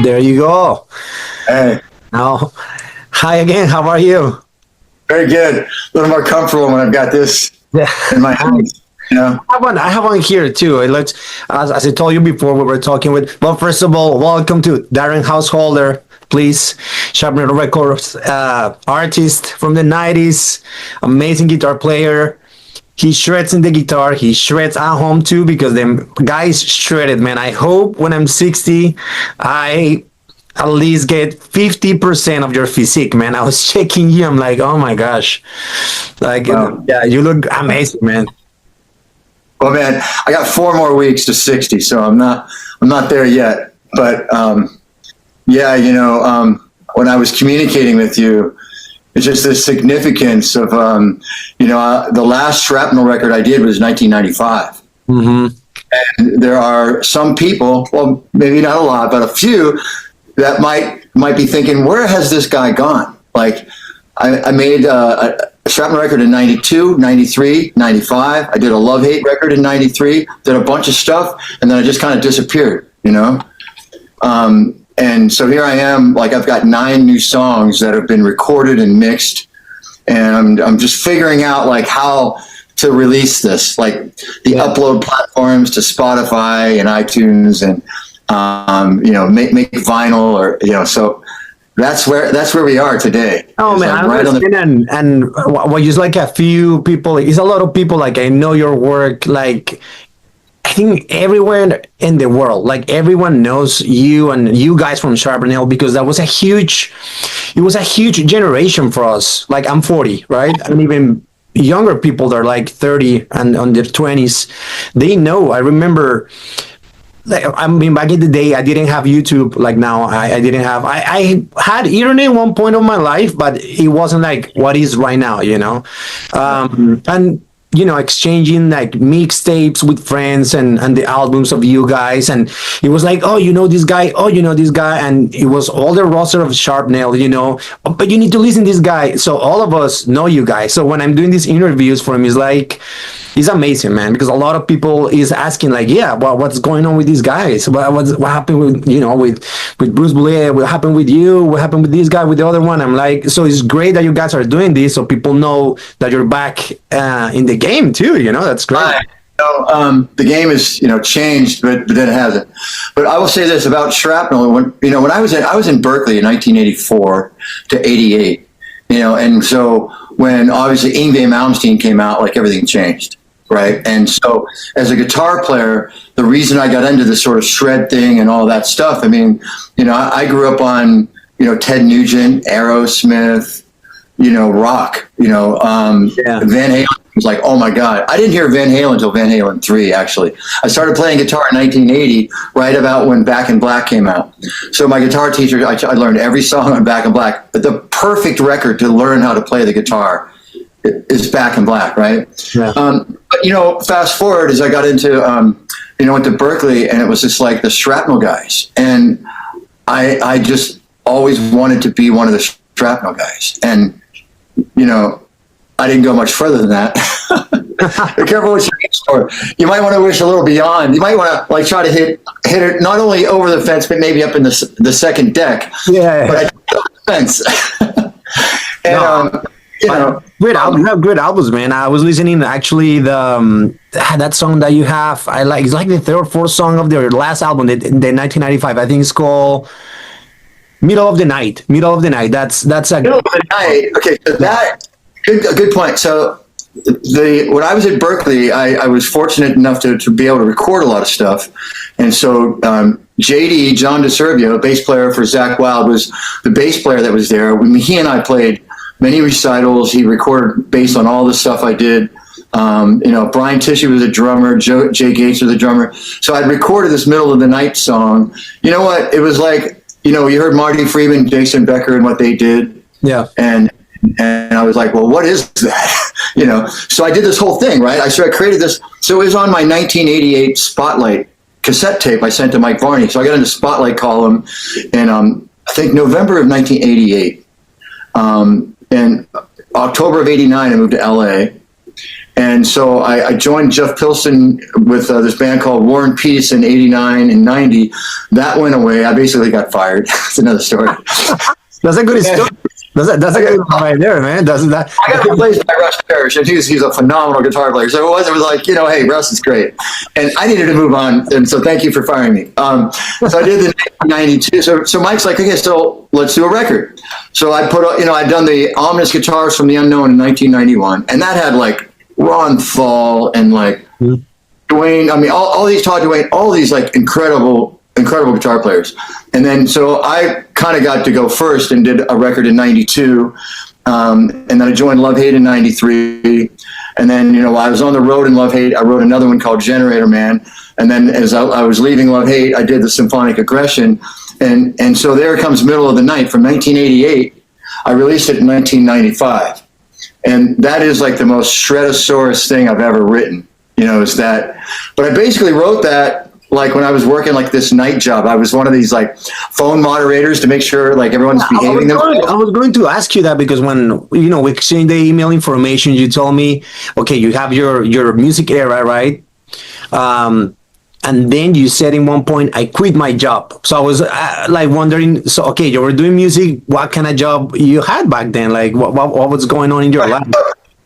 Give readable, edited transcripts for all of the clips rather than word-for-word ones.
There you go. Hey, Now, hi again. How are you? very good. A little more comfortable when I've got this Yeah. in my hands. You know, I have one here too. Let's, as I told you before, we were talking with. Well, first of all, welcome to Darren Housholder. Please, Shrapnel Records artist from the '90s, amazing guitar player. He shreds in the guitar. He shreds at home too because them guys shredded, man. I hope when I'm 60, I at least get 50% of your physique, man. I was checking you. I'm like, oh my gosh. Like, wow. yeah, you look amazing, man. Well, man, I got 4 more weeks to 60, so I'm not there yet. But yeah, when I was communicating with you, it's just the significance of the last Shrapnel record I did was 1995. Mm-hmm. And there are some people, well, maybe not a lot, but a few that might be thinking, where has this guy gone? Like, I made a Shrapnel record in 92, 93, 95. I did a love-hate record in 93, did a bunch of stuff, and then I just kind of disappeared, And so here I am, like I've got 9 new songs that have been recorded and mixed, and I'm just figuring out like how to release this, like the upload platforms to Spotify and iTunes, and make vinyl, or so that's where we are today. Oh man, I'm I right on the. understand, and what just like a few people, it's a lot of people. Like I know your work, like I think everywhere in the world, like everyone knows you and you guys from Shrapnel because it was a huge generation for us. Like I'm 40, right? And even younger people that are like 30 and on their 20s, they know. I remember. Like, I mean, back in the day, I didn't have YouTube like now. I didn't have. I had internet at one point of my life, but it wasn't like what is right now. And exchanging like mixtapes with friends and the albums of you guys, and it was like, oh, this guy, oh, this guy, and it was all the roster of Shrapnel, but you need to listen to this guy. So all of us know you guys. So when I'm doing these interviews for him, it's amazing, man, because a lot of people is asking like, yeah, well, what's going on with these guys? What happened with with Bruce Boulay? What happened with you? What happened with this guy? With the other one? I'm like, so it's great that you guys are doing this, so people know that you're back in the game too. That's great. Right. The game has changed, but then it hasn't. But I will say this about Shrapnel: when I was in Berklee in 1984 to 88, and so when obviously Yngwie Malmsteen came out, like everything changed. Right. And so as a guitar player, the reason I got into this sort of shred thing and all that stuff, I mean, I grew up on, Ted Nugent, Aerosmith, rock, Van Halen was like, oh my God. I didn't hear Van Halen until Van Halen 3, actually. I started playing guitar in 1980, right about when Back in Black came out. So my guitar teacher, I learned every song on Back in Black, but the perfect record to learn how to play the guitar is Back in Black, right? Yeah. But fast forward as I got into, went to Berklee, and it was just like the Shrapnel guys, and I just always wanted to be one of the Shrapnel guys, and I didn't go much further than that. Be careful what you wish for. You might want to wish a little beyond. You might want to try to hit it not only over the fence, but maybe up in the second deck. Yeah. But I did over the fence. And great album, great albums, man. I was listening actually that song that you have. I like it's like the third or fourth song of their last album, the 1995. I think it's called Middle of the Night. Middle of the Night. That's a Middle of the Night. Okay, so that a good point. So when I was at Berklee, I was fortunate enough to be able to record a lot of stuff, and so JD John DeServio, bass player for Zakk Wylde, was the bass player that was there. He and I played many recitals. He recorded bass on all the stuff I did. Brian Tishy was a drummer. Jay Gates was a drummer. So I'd recorded this Middle of the Night song. You know what? It was like, you heard Marty Friedman, Jason Becker, and what they did. Yeah. And I was like, well, what is that? So I did this whole thing, right? I created this. So it was on my 1988 Spotlight cassette tape I sent to Mike Varney. So I got into Spotlight column in, I think, November of 1988. In October of 89, I moved to LA, And so I joined Jeff Pilson with this band called War and Peace in 89 and 90. That went away. I basically got fired. That's another story. That's a good story. That's a good one right there, man. Doesn't that? I got replaced by Russ Parrish, and he's a phenomenal guitar player. So it was like, hey, Russ is great. And I needed to move on, and so thank you for firing me. So I did the 92. So Mike's like, okay, so let's do a record. So I put, I'd done the Ominous Guitars from the Unknown in 1991, and that had like Ron Thal and like Dwayne, all these Todd Dwayne, all these like incredible guitar players. And then so I kind of got to go first and did a record in 92. And then I joined Love Hate in 93. And then, while I was on the road in Love Hate, I wrote another one called Generator Man. And then as I was leaving Love Hate, I did the Symphonic Aggression. And so there comes Middle of the Night from 1988. I released it in 1995. And that is like the most Shredosaurus thing I've ever written, is that. But I basically wrote that like when I was working like this night job. I was one of these like phone moderators to make sure like everyone's behaving themselves. I was going to ask you that because when we exchanged the email information, you told me, okay, you have your music era, right? And then you said in one point, I quit my job. So I was like wondering, so okay, you were doing music. What kind of job you had back then? Like what was going on in your life?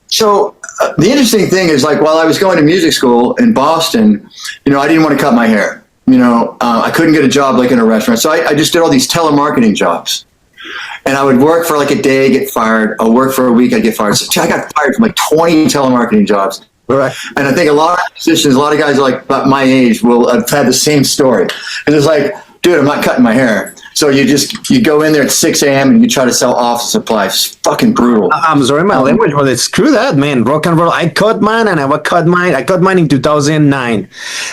So the interesting thing is, like, while I was going to music school in Boston, I didn't want to cut my hair. I couldn't get a job like in a restaurant. So I just did all these telemarketing jobs. And I would work for like a day, get fired. I'll work for a week, I'd get fired. So I got fired from like 20 telemarketing jobs. Right. And I think a lot of musicians, a lot of guys like about my age will have had the same story. And it's like, dude, I'm not cutting my hair. So you go in there at 6 a.m. and you try to sell office supplies. It's fucking brutal. I'm sorry, my language, but screw that, man. Rock and roll. I cut mine, and I cut mine in 2009,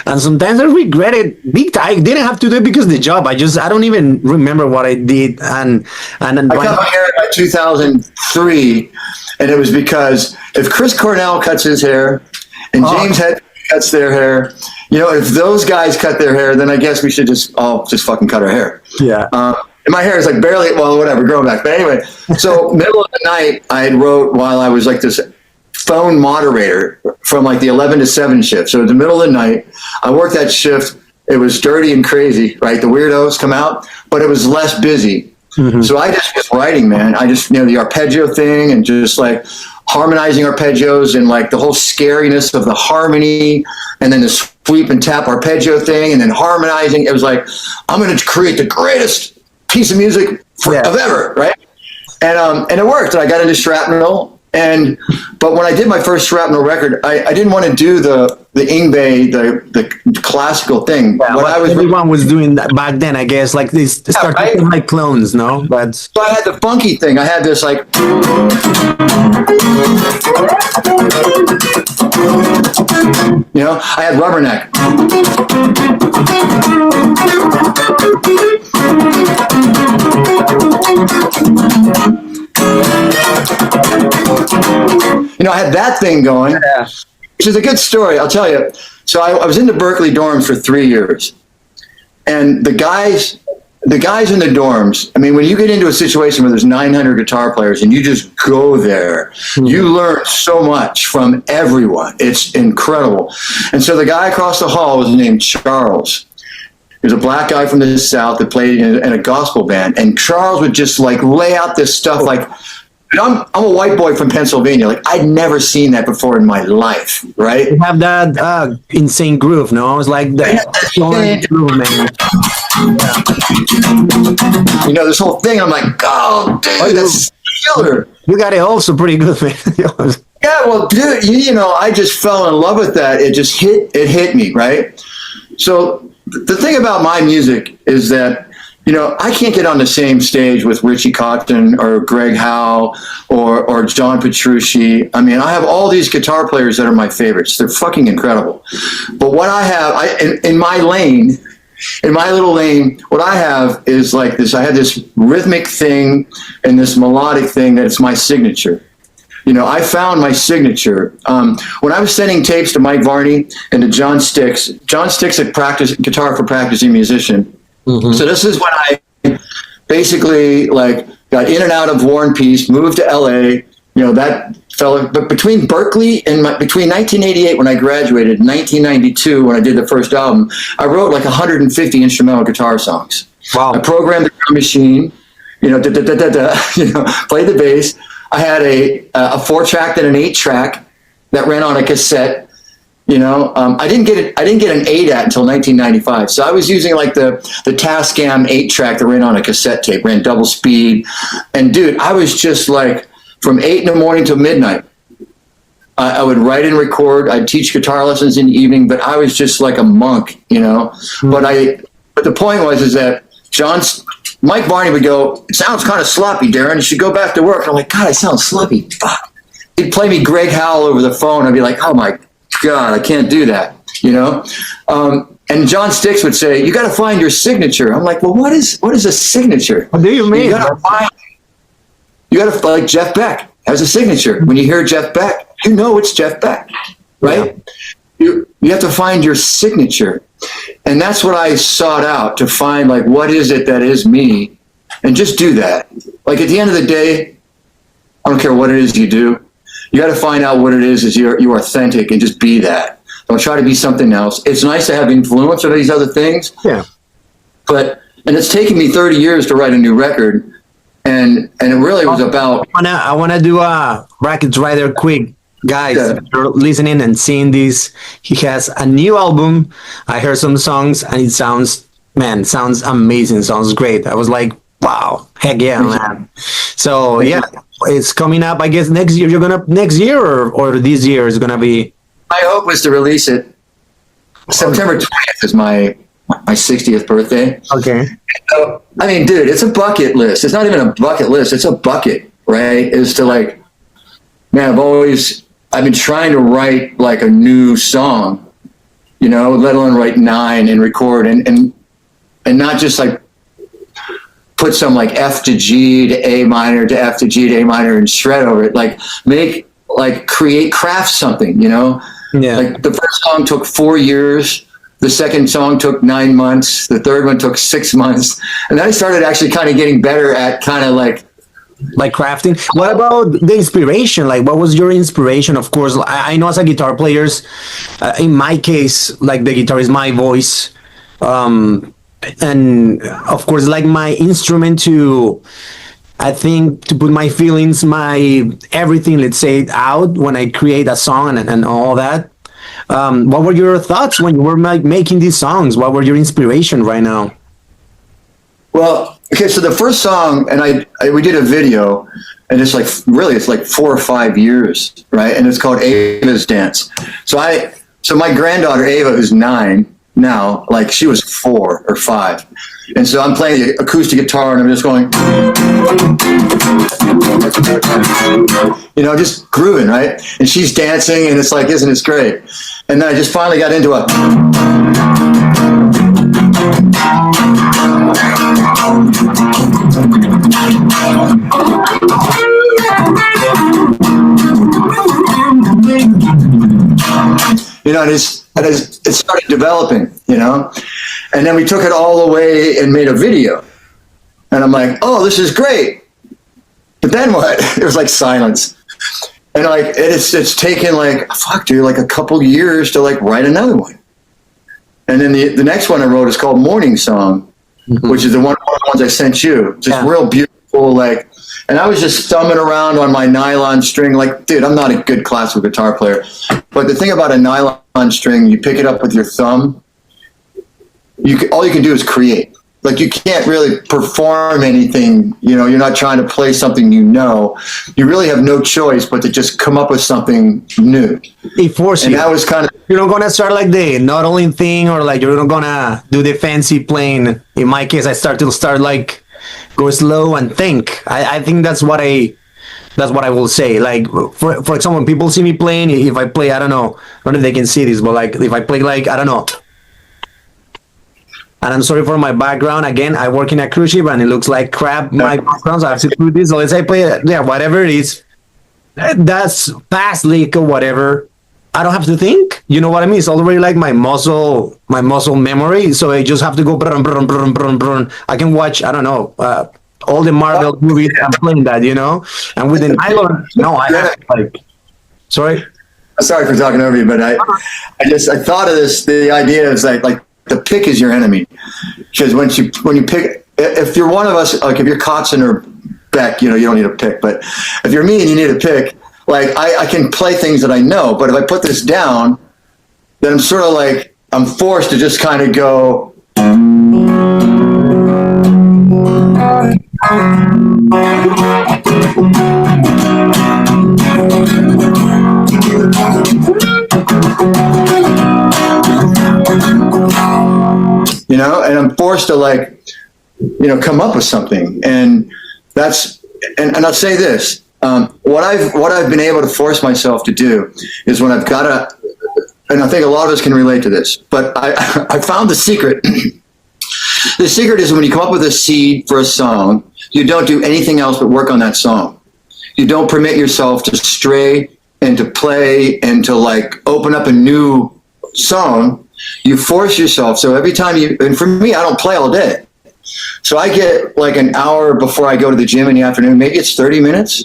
and sometimes I regret it big time. I didn't have to do it because of the job. I don't even remember what I did. And I cut my hair in 2003, and it was because if Chris Cornell cuts his hair and James Hetfield cuts their hair, if those guys cut their hair, then I guess we should all just fucking cut our hair. Yeah. And my hair is like barely, whatever, growing back. But anyway, so middle of the night, I had wrote while I was like this phone moderator from like the 11 to 7 shift. So it was the middle of the night. I worked that shift. It was dirty and crazy, right? The weirdos come out, but it was less busy. Mm-hmm. So I just was writing, man. I just, the arpeggio thing and just like harmonizing arpeggios and like the whole scariness of the harmony and then the sweep and tap arpeggio thing and then harmonizing. It was like, I'm going to create the greatest piece of music of ever, right? And it worked. And I got into Shrapnel. But when I did my first Shrapnel record, I didn't want to do the Yngwie, the classical thing. Yeah, what everyone was doing back then, I guess, like they started like clones, no? But so I had the funky thing. I had this like, I had Rubberneck. I had that thing going, which is a good story, I'll tell you. So I was in the Berklee dorms for 3 years. And the guys in the dorms, when you get into a situation where there's 900 guitar players and you just go there, you learn so much from everyone. It's incredible. And so the guy across the hall was named Charles. He was a black guy from the South that played in a gospel band. And Charles would just like lay out this stuff like, I'm a white boy from Pennsylvania. Like, I'd never seen that before in my life, right? You have that insane groove, no? It's like that groove, man. This whole thing, I'm like, oh, dude, that's killer. You got it also pretty good, man. Yeah, well, dude, I just fell in love with that. It just hit me, right? So the thing about my music is that, I can't get on the same stage with Richie Cotton or Greg Howe or John Petrucci. I have all these guitar players that are my favorites. They're fucking incredible. But what I have, in my lane, in my little lane, what I have is like this. I had this rhythmic thing and this melodic thing that's my signature. I found my signature. When I was sending tapes to Mike Varney and to John Sticks had guitar for practicing musician. Mm-hmm. So this is when I basically like got in and out of War and Peace, moved to LA. That But between Berklee and between 1988 when I graduated, and 1992 when I did the first album, I wrote like 150 instrumental guitar songs. Wow. I programmed the drum machine, played the bass. I had a 4-track and an 8-track that ran on a cassette. I didn't get an ADAT until 1995. So I was using like the Tascam 8-track that ran on a cassette tape, ran double speed. And dude, I was just like, from 8 in the morning till midnight, I would write and record. I'd teach guitar lessons in the evening, but I was just like a monk, Mm-hmm. But the point is that Mike Varney would go, "It sounds kind of sloppy, Darren. You should go back to work." And I'm like, "God, I sound sloppy. Fuck." He'd play me Greg Howell over the phone. I'd be like, "Oh my God, I can't do that." And John Sticks would say, "You got to find your signature." I'm like, "Well, what is a signature?" What do you mean? You got to like Jeff Beck has a signature. When you hear Jeff Beck, you know it's Jeff Beck, right? Yeah. You have to find your signature. And that's what I sought out, to find like, what is it that is me, and just do that. Like at the end of the day, I don't care what it is you do. You got to find out what it is you're authentic, and just be that. Don't try to be something else. It's nice to have influence of these other things. Yeah. And it's taken me 30 years to write a new record. And it really was about. I wanna do a brackets right there, quick, guys. Yeah. If you're listening and seeing this, he has a new album. I heard some songs, and it sounds amazing. Sounds great. I was like, wow, heck yeah, man. So yeah, it's coming up. I guess next year. Next year or this year is gonna be. My hope was to release it. September 20th is my 60th birthday. Okay. So, I mean, dude, it's a bucket list. It's not even a bucket list. It's a bucket, right? Is to like, man, I've been trying to write like a new song, let alone write 9 and record and not just like put some like F to G to A minor to F to G to A minor and shred over it. Like craft something, Yeah. Like the first song took 4 years. The second song took 9 months. The third one took 6 months. And then I started actually kind of getting better at kind of like crafting. What about the inspiration? Like, what was your inspiration? Of course, I know as a guitar player, in my case, like the guitar is my voice. And of course, like my instrument to put my feelings, my everything, let's say, out when I create a song and all that. What were your thoughts when you were making these songs? What were your inspiration right now? Well, okay, so the first song, and we did a video, and it's like 4 or 5 years, right? And it's called Ava's Dance. So my granddaughter Ava, who's 9 now, like she was 4 or 5, and so I'm playing the acoustic guitar, and I'm just going, just grooving, right? And she's dancing, and it's like, isn't it great? And then I just finally got into a. And it started developing, and then we took it all the way and made a video, and I'm like, oh, this is great, but then what? It was like silence, and like it's taken like like a couple years to like write another one, and then the next one I wrote is called Morning Song, which is one of the ones I sent you, just real beautiful, like. And I was just thumbing around on my nylon string, like, dude, I'm not a good classical guitar player. But the thing about a nylon string, you pick it up with your thumb, all you can do is create. Like, you can't really perform anything, you're not trying to play something You really have no choice but to just come up with something new. It forces you. And that was kind of... You're not going to start like the noddling thing, or like you're not going to do the fancy playing. In my case, I start like... go slow and think. I think that's what I will say. Like for example, when people see me playing, if I play, I don't know if they can see this, but like if I play like, I don't know, and I'm sorry for my background. Again, I work in a cruise ship and it looks like crap. My background, so I have to put this. So let's say play, whatever it is, that's past leak or whatever. I don't have to think. You know what I mean? It's already like my muscle memory. So I just have to go. Brun, brun, brun, brun, brun. I can watch, I don't know, all the Marvel movies. I'm playing that, you know. And with the nylon, no, I have like. Sorry. Sorry for talking over you, but I thought of this. The idea is like the pick is your enemy, because when you pick, if you're one of us, like if you're Kotzen or Beck, you know, you don't need a pick. But if you're me and you need a pick, like I can play things that I know, but if I put this down, then I'm sort of like I'm forced to just kind of go. You know, and I'm forced to like, you know, come up with something, and that's, and I'll say this, what I've been able to force myself to do is when I've got to, and I think a lot of us can relate to this, but I found the secret. The secret is when you come up with a seed for a song, you don't do anything else but work on that song. You don't permit yourself to stray and to play and to like open up a new song. You force yourself. So every time and for me, I don't play all day. So I get like an hour before I go to the gym in the afternoon. Maybe it's 30 minutes,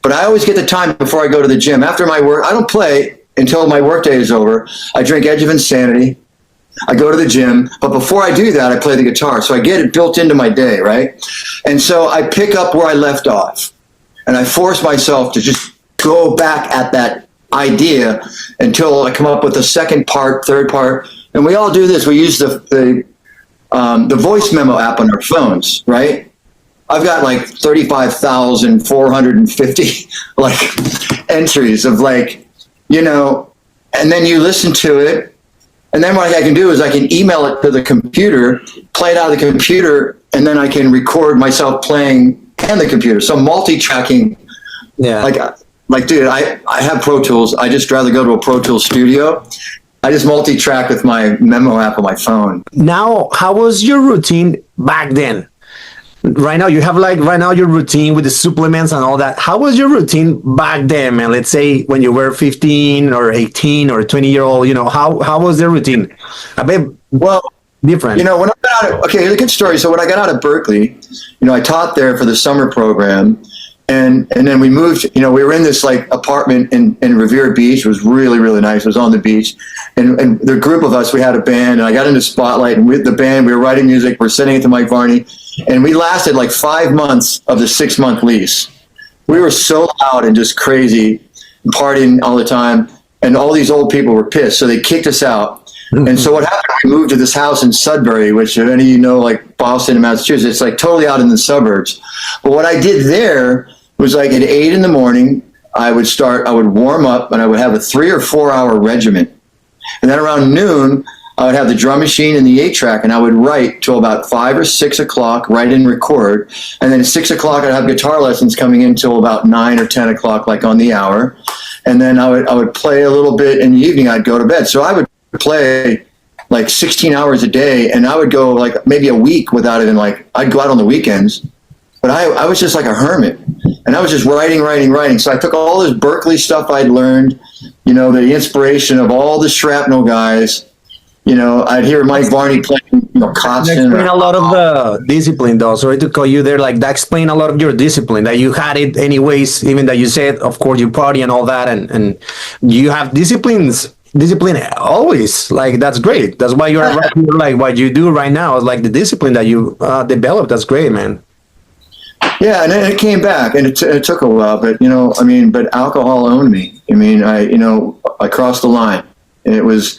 but I always get the time before I go to the gym. After my work, I don't play until my work day is over. I drink Edge of Insanity. I go to the gym, but before I do that, I play the guitar. So I get it built into my day, right? And so I pick up where I left off, and I force myself to just go back at that idea until I come up with the second part, third part. And we all do this. We use the voice memo app on our phones, right? I've got like 35,450 like entries of like, you know, and then you listen to it. And then what I can do is I can email it to the computer, play it out of the computer, and then I can record myself playing and the computer. So multi-tracking, yeah. Like, dude, I have Pro Tools. I just rather go to a Pro Tools studio. I just multi-track with my memo app on my phone. Now, how was your routine back then? Right now, you have like right now your routine with the supplements and all that. How was your routine back then, man? Let's say when you were 15 or 18 or 20-year-old, you know, how was the routine? A bit different. You know, when I got out okay, here's a good story. So when I got out of Berklee, you know, I taught there for the summer program. And then we moved, you know, we were in this like apartment in Revere Beach. It was really, really nice. It was on the beach. And the group of us, we had a band, and I got into Spotlight, and with the band, we were writing music. We're sending it to Mike Varney. And we lasted like 5 months of the 6-month lease. We were so loud and just crazy, partying all the time. And all these old people were pissed. So they kicked us out. Mm-hmm. And so what happened, we moved to this house in Sudbury, which if any of you know, like Boston and Massachusetts, it's like totally out in the suburbs. But what I did there was like at 8 in the morning, I would warm up, and I would have a 3 or 4 hour regimen. And then around noon, I would have the drum machine and the 8-track, and I would write till about 5 or 6 o'clock, write and record. And then at 6 o'clock, I'd have guitar lessons coming in till about 9 or 10 o'clock, like on the hour. And then I would play a little bit in the evening. I'd go to bed. So I would play like 16 hours a day, and I would go like maybe a week without even like, I'd go out on the weekends. But I was just like a hermit, and I was just writing. So I took all this Berklee stuff I'd learned, you know, the inspiration of all the Shrapnel guys. You know, I'd hear Mike Varney playing, you know, Kotzen. Explain a lot of the discipline, though. Sorry to call you there. Like that explain a lot of your discipline, that you had it anyways, even that you said, of course, you party and all that, and you have discipline always. Like that's great. That's why you're like what you do right now is like the discipline that you developed. That's great, man. Yeah, and then it came back, and it took a while, but you know, I mean, but alcohol owned me. I mean, I crossed the line, and it was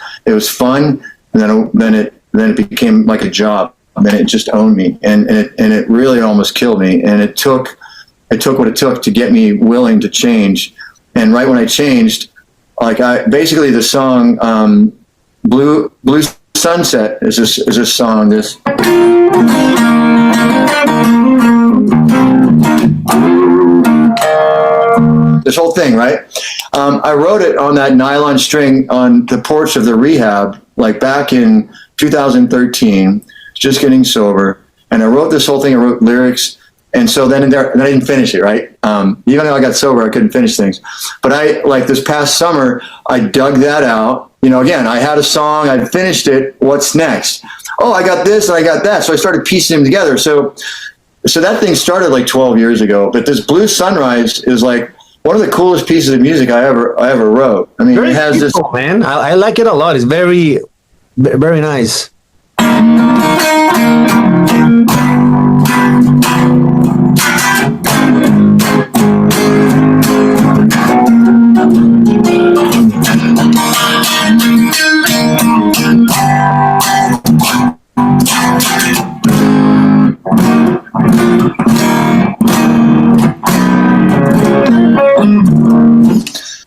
fun, and then it became like a job, and then it just owned me, and it really almost killed me, and it took what it took to get me willing to change, and right when I changed, like basically the song Blue Sunset is a song this. This whole thing, right? I wrote it on that nylon string on the porch of the rehab, like back in 2013, just getting sober. And I wrote this whole thing. I wrote lyrics. And so then I didn't finish it, right? Even though I got sober, I couldn't finish things. But this past summer, I dug that out. You know, again, I had a song, I finished it. What's next? Oh, I got this and I got that. So I started piecing them together. So So that thing started like 12 years ago, but this Blue Sunrise is like one of the coolest pieces of music I ever wrote. I mean, Very it has beautiful, this. man. I like it a lot. It's very nice.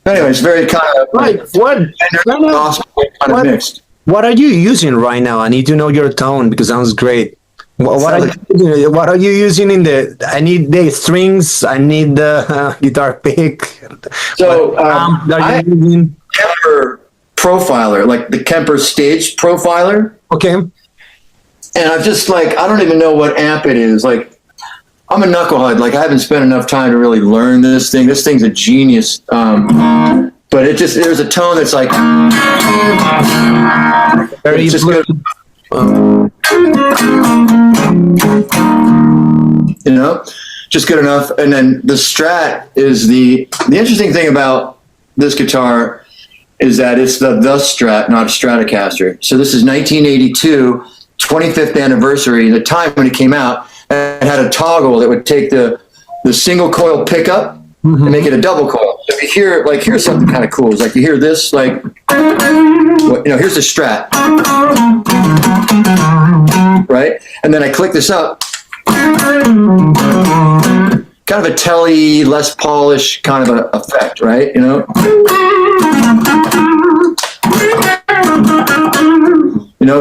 Anyway, it's very kind of Right. gospel kind of mixed. What are you using right now? I need to know your tone because it sounds great. What are you using in the? I need the strings. I need the guitar pick. So What amp are I you using? Kemper profiler, like the Kemper stage profiler, Okay. and I'm just like, I don't even know what amp it is. Like, I'm a knucklehead. Like, I haven't spent enough time to really learn this thing. This thing's a genius. But there's a tone that's like, Very it's just good, you know, just good enough. And then the Strat is the interesting thing about this guitar is that it's the Strat, not a Stratocaster. So this is 1982, 25th anniversary. The time when it came out, it had a toggle that would take the single coil pickup and make it a double coil. So if you hear, like, here's something kind of cool. It's like you hear this, like, here's the Strat, right? And then I click this up, kind of a telly, less polished kind of a effect, right? You know,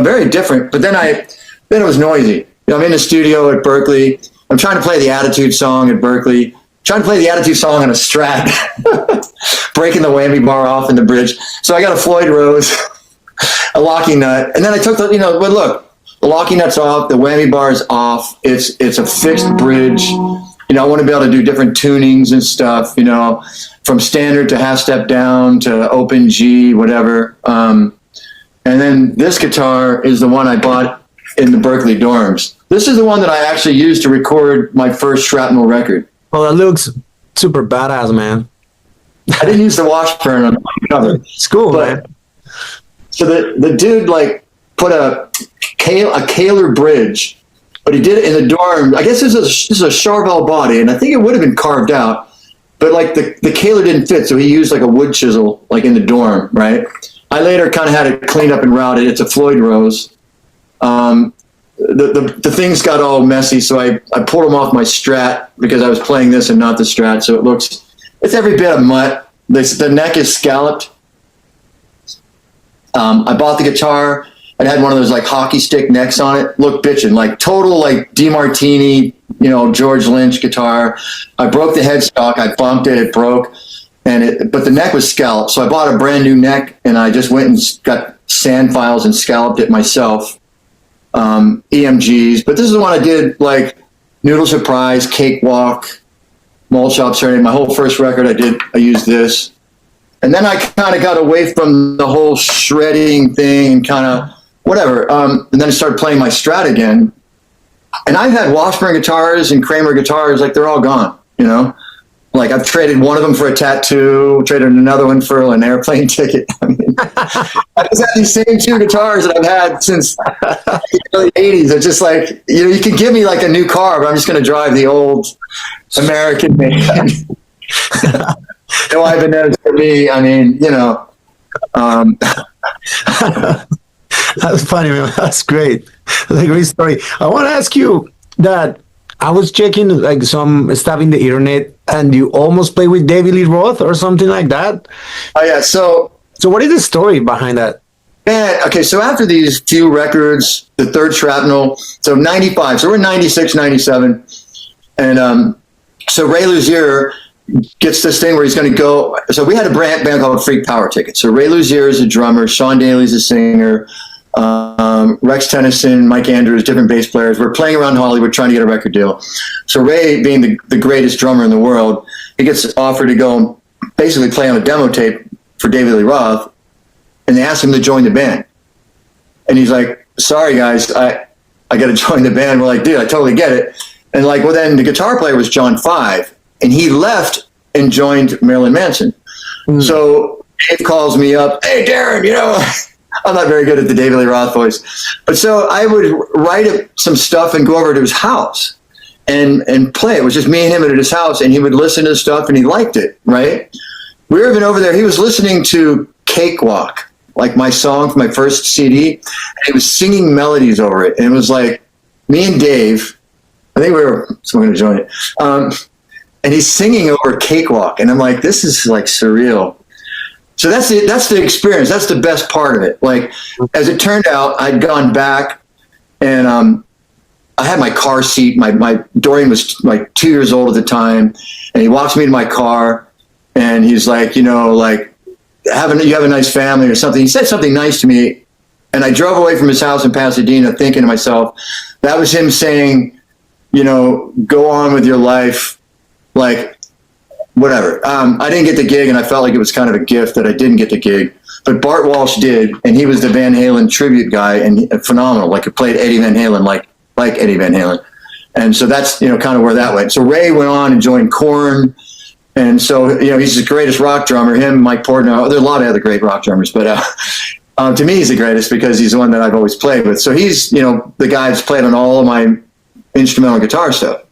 very different. But then it was noisy. I'm in the studio at Berklee. I'm trying to play the Attitude song at Berklee. Trying to play the Attitude song on a Strat, breaking the whammy bar off in the bridge. So I got a Floyd Rose, a locking nut, and then I took but look, the locking nut's off, the whammy bar is off. It's a fixed bridge. I want to be able to do different tunings and stuff. From standard to half step down to open G, whatever. And then this guitar is the one I bought in the Berklee dorms. This is the one that I actually used to record my first Shrapnel record. Well, that looks super badass, man. I didn't use the Washburn on the cover. It's cool, man. So the dude put a Kaler bridge, but he did it in the dorm. I guess this is a Charvel body, and I think it would have been carved out, but the Kaler didn't fit, so he used like a wood chisel in the dorm, right? I later kind of had it cleaned up and routed. It's a Floyd Rose. The things got all messy, so I pulled them off my Strat because I was playing this and not the Strat, so it's every bit of mutt. The neck is scalloped. I bought the guitar. It had one of those hockey stick necks on it. Looked bitchin', total DeMartini, George Lynch guitar. I broke the headstock. I bumped it. It broke, but the neck was scalloped. So I bought a brand new neck, and I just went and got sand files and scalloped it myself. EMGs, but this is the one I did Noodle Surprise, Cakewalk, Malt Shop Serenade. My whole first record I used this. And then I kind of got away from the whole shredding thing and kind of whatever. And then I started playing my Strat again. And I've had Washburn guitars and Kramer guitars, they're all gone, I've traded one of them for a tattoo, traded another one for an airplane ticket. I mean, I just had these same two guitars that I've had since the early 80s. It's just you can give me a new car, but I'm just going to drive the old American made. No Ibanez for me. I mean, That's funny, man. That's great. That's a great story. I want to ask you that I was checking some stuff in the internet, and you almost play with David Lee Roth or something like that. Oh yeah. So what is the story behind that? Man, okay, so after these few records, the third Shrapnel, so 95, so we're 96, 97, and so Ray Luzier gets this thing where he's going to go, so we had a band called Freak Power Ticket, so Ray Luzier is a drummer, Sean Daly's a singer, Rex Tennyson, Mike Andrews, different bass players. We're playing around Hollywood trying to get a record deal. So Ray, being the greatest drummer in the world, he gets offered to go and basically play on a demo tape for David Lee Roth, and they asked him to join the band. And he's like, sorry guys, I got to join the band. We're like, dude, I totally get it. And like, well, then the guitar player was John Five, and he left and joined Marilyn Manson. So Dave calls me up, hey, Darren, you know, I'm not very good at the David Lee Roth voice. But so I would write some stuff and go over to his house and play. It was just me and him at his house, and he would listen to stuff, and he liked it, right? We were even over there. He was listening to Cakewalk, like my song from my first CD, and he was singing melodies over it. And it was like me and Dave, I think we were going to join it. And he's singing over Cakewalk. And I'm like, this is like surreal. So that's the experience. That's the best part of it. Like, as it turned out, I'd gone back, and I had my car seat. My Dorian was like 2 years old at the time. And he walks me to my car, and he's like, you know, like, you have a nice family or something. He said something nice to me. And I drove away from his house in Pasadena thinking to myself, that was him saying, you know, go on with your life, like, whatever. I didn't get the gig, and I felt like it was kind of a gift that I didn't get the gig. But Bart Walsh did, and he was the Van Halen tribute guy, and phenomenal. Like, he played Eddie Van Halen like Eddie Van Halen. And so that's, you know, kind of where that went. So Ray went on and joined Korn. And so, you know, he's the greatest rock drummer. Him, Mike Portnoy. There are a lot of other great rock drummers, but to me, he's the greatest because he's the one that I've always played with. So he's, you know, the guy that's played on all of my instrumental guitar stuff.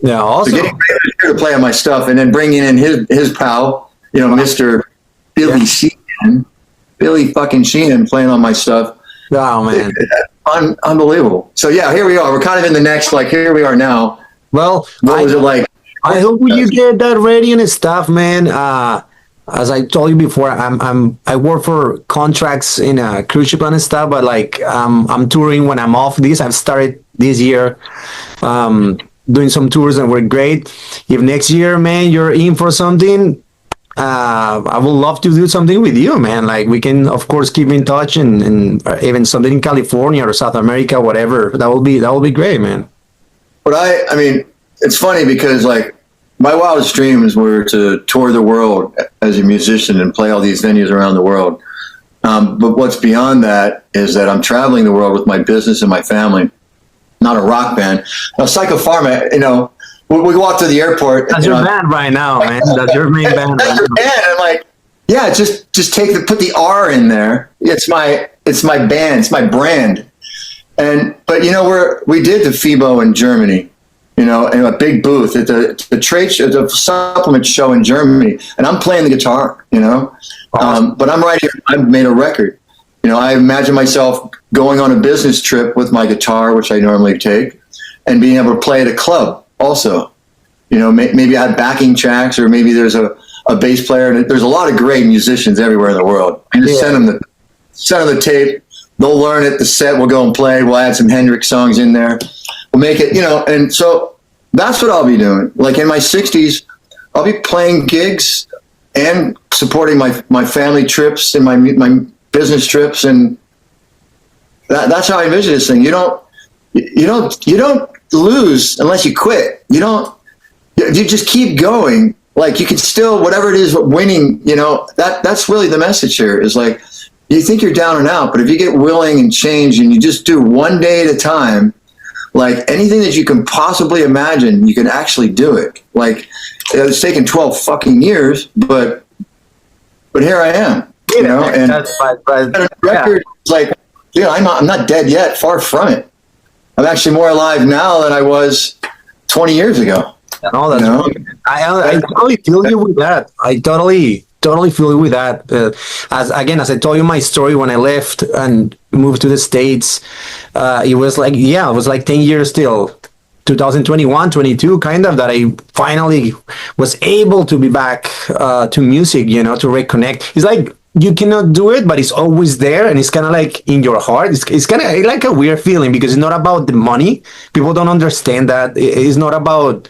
Yeah, awesome. So getting Ray to play on my stuff, and then bringing in his pal, you know, Mr. Billy Sheehan, Billy fucking Sheehan playing on my stuff. Oh, man. Unbelievable. So, yeah, here we are. We're kind of in the next, like, here we are now. Well, what was it like? I hope you get that ready and stuff, man. As I told you before, I work for contracts in a cruise ship and stuff, but like I'm touring when I'm off this. I've started this year doing some tours, and we're great. If next year, man, you're in for something, I would love to do something with you, man. Like, we can, of course, keep in touch, and even something in California or South America, whatever. That will be great, man. But I mean, it's funny because, like, my wildest dreams were to tour the world as a musician and play all these venues around the world. But what's beyond that is that I'm traveling the world with my business and my family, not a rock band. Now, Psychopharma, you know, we walk to the airport. That's your band right now, man. That's your main band. That's your band. I'm like, yeah, just put the R in there. It's my band. It's my brand. But you know, we did the FIBO in Germany, you know, in a big booth at the trade show, the supplement show in Germany, and I'm playing the guitar, you know. Awesome. But I'm right here. I've made a record. You know, I imagine myself going on a business trip with my guitar, which I normally take, and being able to play at a club also. You know, maybe I have backing tracks, or maybe there's a bass player, and there's a lot of great musicians everywhere in the world. I just send them the tape. They'll learn it. The set, we'll go and play. We'll add some Hendrix songs in there. We'll make it, you know, and so that's what I'll be doing. Like, in my 60s, I'll be playing gigs and supporting my family trips and my business trips, and that's how I envision this thing. You don't lose unless you quit. You just keep going. Like, you can still, whatever it is, winning, you know, that's really the message here, is like, you think you're down and out, but if you get willing and change, and you just do one day at a time, like, anything that you can possibly imagine, you can actually do it. Like, it's taken 12 fucking years, but here I am, you know, and record, it's like, you know, I'm not dead yet, far from it. I'm actually more alive now than I was 20 years ago. No, that's right. I totally feel you with that. I totally feel you with that. As I told you my story when I left and moved to the States, it was like 10 years still, 2021, 22, kind of, that I finally was able to be back to music, you know, to reconnect. It's like, you cannot do it, but it's always there, and it's kind of like in your heart. It's kind of like a weird feeling, because it's not about the money. People don't understand that. It's not about,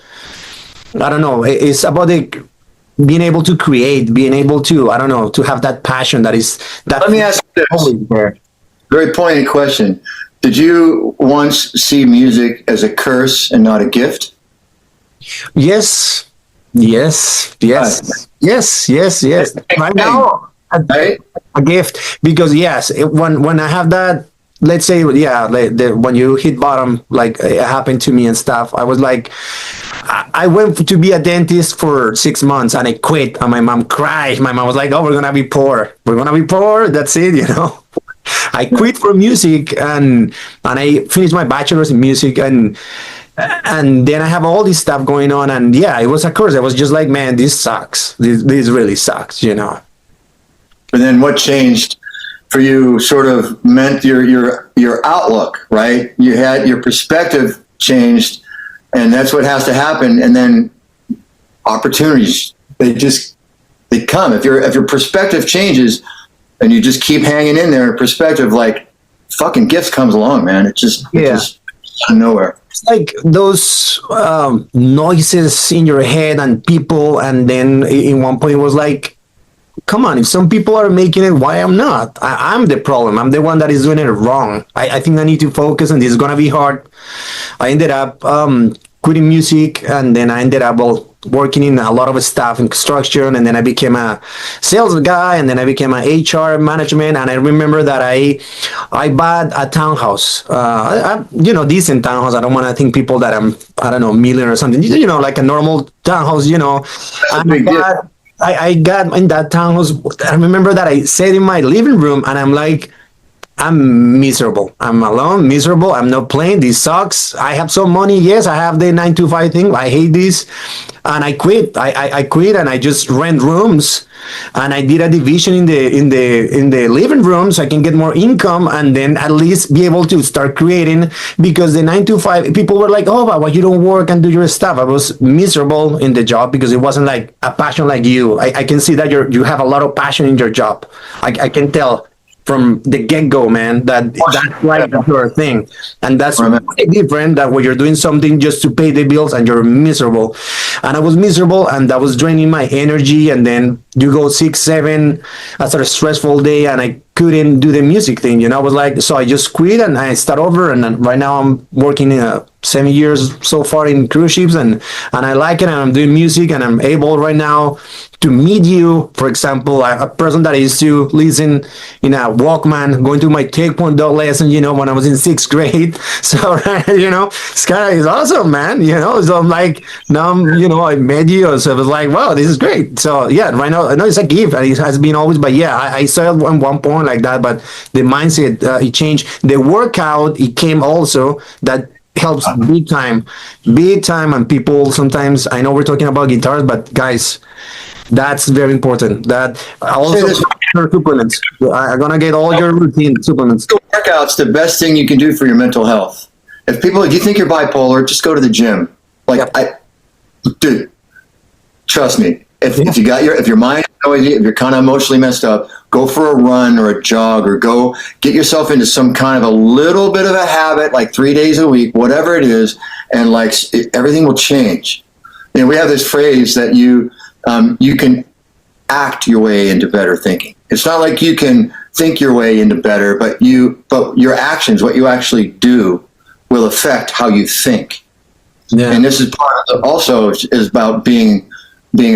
I don't know, it's about being able to create, being able to, I don't know, to have that passion that is that. Let me ask you this. Very pointed question. Did you once see music as a curse and not a gift? Yes. Right now, a gift, because yes, when I have that let's say, yeah, like when you hit bottom, like it happened to me and stuff, I was like, I went to be a dentist for 6 months and I quit, and my mom cried. My mom was like, oh, we're gonna be poor, that's it, I quit from music, and I finished my bachelor's in music, and then I have all this stuff going on, and yeah, it was a curse. I was just like, man, this sucks. This really sucks. And then what changed for you? Sort of meant your outlook, right? You had your perspective changed, and that's what has to happen. And then opportunities, they come. If your perspective changes, and you just keep hanging in there, perspective, like fucking gifts comes along, man. It just out of nowhere. It's like those noises in your head and people, and then in one point it was like, come on, if some people are making it, why I'm not? I'm the problem. I'm the one that is doing it wrong. I think I need to focus, and this is gonna be hard. I ended up quitting music, and then I ended up working in a lot of stuff in construction, and then I became a sales guy, and then I became an HR management. And I remember that I bought a townhouse, decent townhouse. I don't want to think people that I don't know, million or something, like a normal townhouse, and I got in that townhouse. I remember that I sat in my living room, and I'm like, I'm miserable. I'm alone, miserable. I'm not playing. This sucks. I have some money. Yes, I have the 9 to 5 thing. I hate this. And I quit. I quit, and I just rent rooms, and I did a division in the living room so I can get more income, and then at least be able to start creating, because the 9 to 5 people were like, oh, but why you don't work and do your stuff? I was miserable in the job because it wasn't like a passion like you. I can see that you have a lot of passion in your job. I can tell from the get-go, man, that's like your thing, and that's way different than when you're doing something just to pay the bills and you're miserable. And I was miserable, and that was draining my energy. And then you go 6, 7 after a stressful day, and I couldn't do the music thing. I was like, so I just quit and I start over. And then right now I'm working 7 years so far in cruise ships, and I like it, and I'm doing music, and I'm able right now to meet you, for example, a person that I used to listen in a Walkman, going to my Taekwondo lesson, when I was in 6th grade. So, it's awesome, man. So I'm like, now I met you. So I was like, wow, this is great. So yeah, right now, I know it's a gift, and it has been always, but yeah, I started at one point like that, but the mindset, it changed. The workout, it came also, that helps big time. And people sometimes, I know we're talking about guitars, but guys, that's very important. That also supplements. I'm gonna get all your routine supplements. Workout's the best thing you can do for your mental health. If you think you're bipolar, just go to the gym. Dude, trust me. If your mind is noisy, if you're kind of emotionally messed up, go for a run or a jog, or go get yourself into some kind of a little bit of a habit, like 3 days a week, whatever it is, and everything will change. We have this phrase that you can act your way into better thinking. It's not like you can think your way into better, but your actions, what you actually do, will affect how you think. Yeah. And this is part of also is about being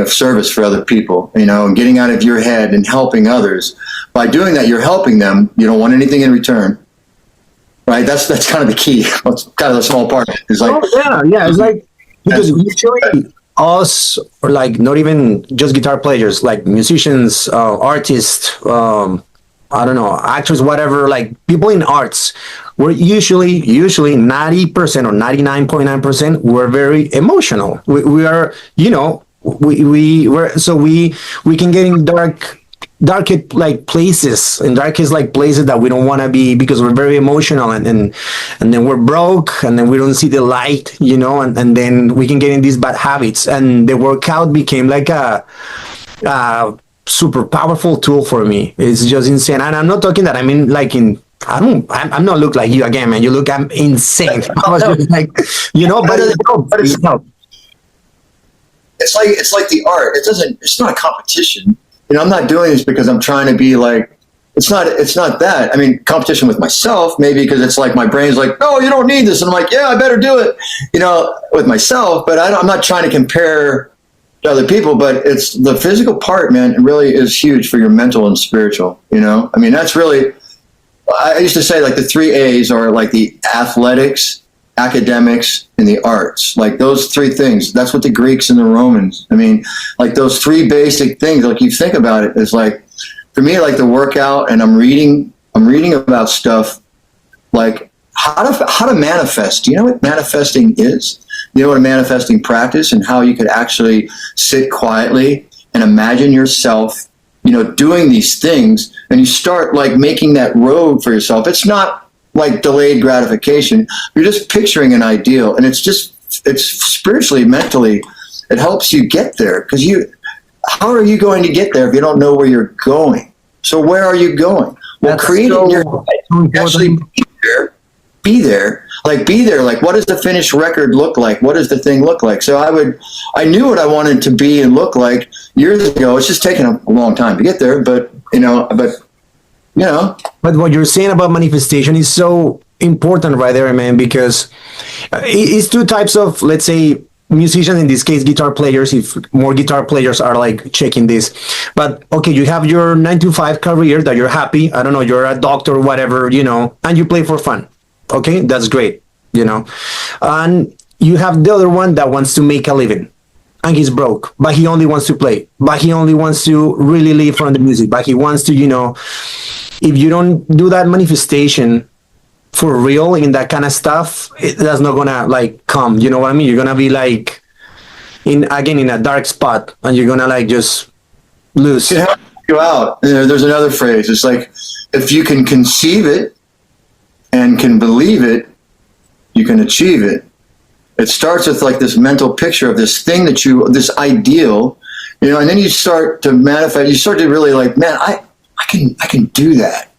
of service for other people, and getting out of your head and helping others. By doing that, you're helping them. You don't want anything in return, right? That's kind of the key. That's kind of the small part. It's like, it's like, because usually us, or like not even just guitar players, like musicians, artists, I don't know, actors, whatever, like people in arts, we're usually 90% or 99.9%, we're very emotional. We are, we can get in dark like places, in darkest like places that we don't want to be, because we're very emotional, and then we're broke, and then we don't see the light, and then we can get in these bad habits. And the workout became like a super powerful tool for me. It's just insane. And I'm not talking that, I mean, like I'm not look like you again, man. You look, I'm insane. I was just like, but it's like the art. It's not a competition. I'm not doing this because I'm trying to be like, it's not that. I mean, competition with myself, maybe, because it's like my brain's like, no, you don't need this. And I'm like, yeah, I better do it, with myself. But I'm not trying to compare to other people, but it's the physical part, man. It really is huge for your mental and spiritual, I mean, that's really, I used to say like the three A's are like the athletics, academics, and the arts. Like those three things. That's what the Greeks and the Romans. I mean, like those three basic things. Like you think about it, it's like for me, like the workout, and I'm reading about stuff like how to manifest. Do you know what manifesting is? You know what a manifesting practice, and how you could actually sit quietly and imagine yourself, doing these things, and you start like making that road for yourself. It's not like delayed gratification. You're just picturing an ideal, and it's spiritually, mentally, it helps you get there, because how are you going to get there if you don't know where you're going? So where are you going? Well, create it in your head. Actually be there. Like, what does the finished record look like? What does the thing look like? So I knew what I wanted to be and look like years ago. It's just taken a long time to get there, but But what you're saying about manifestation is so important right there, man, because it's two types of, let's say, musicians, in this case, guitar players, if more guitar players are like checking this. But okay, you have your 9 to 5 career that you're happy. I don't know, you're a doctor or whatever, and you play for fun. Okay, that's great, and you have the other one that wants to make a living, and he's broke, but he only wants to play, but he only wants to really live from the music, but he wants to, if you don't do that manifestation for real in that kind of stuff, that's not gonna like come, you know what I mean? You're gonna be like in a dark spot, and you're gonna like just lose. It helps you out. There's another phrase. It's like, if you can conceive it and can believe it, you can achieve it. It starts with like this mental picture of this thing this ideal, and then you start to manifest. You start to really like, man, I can do that,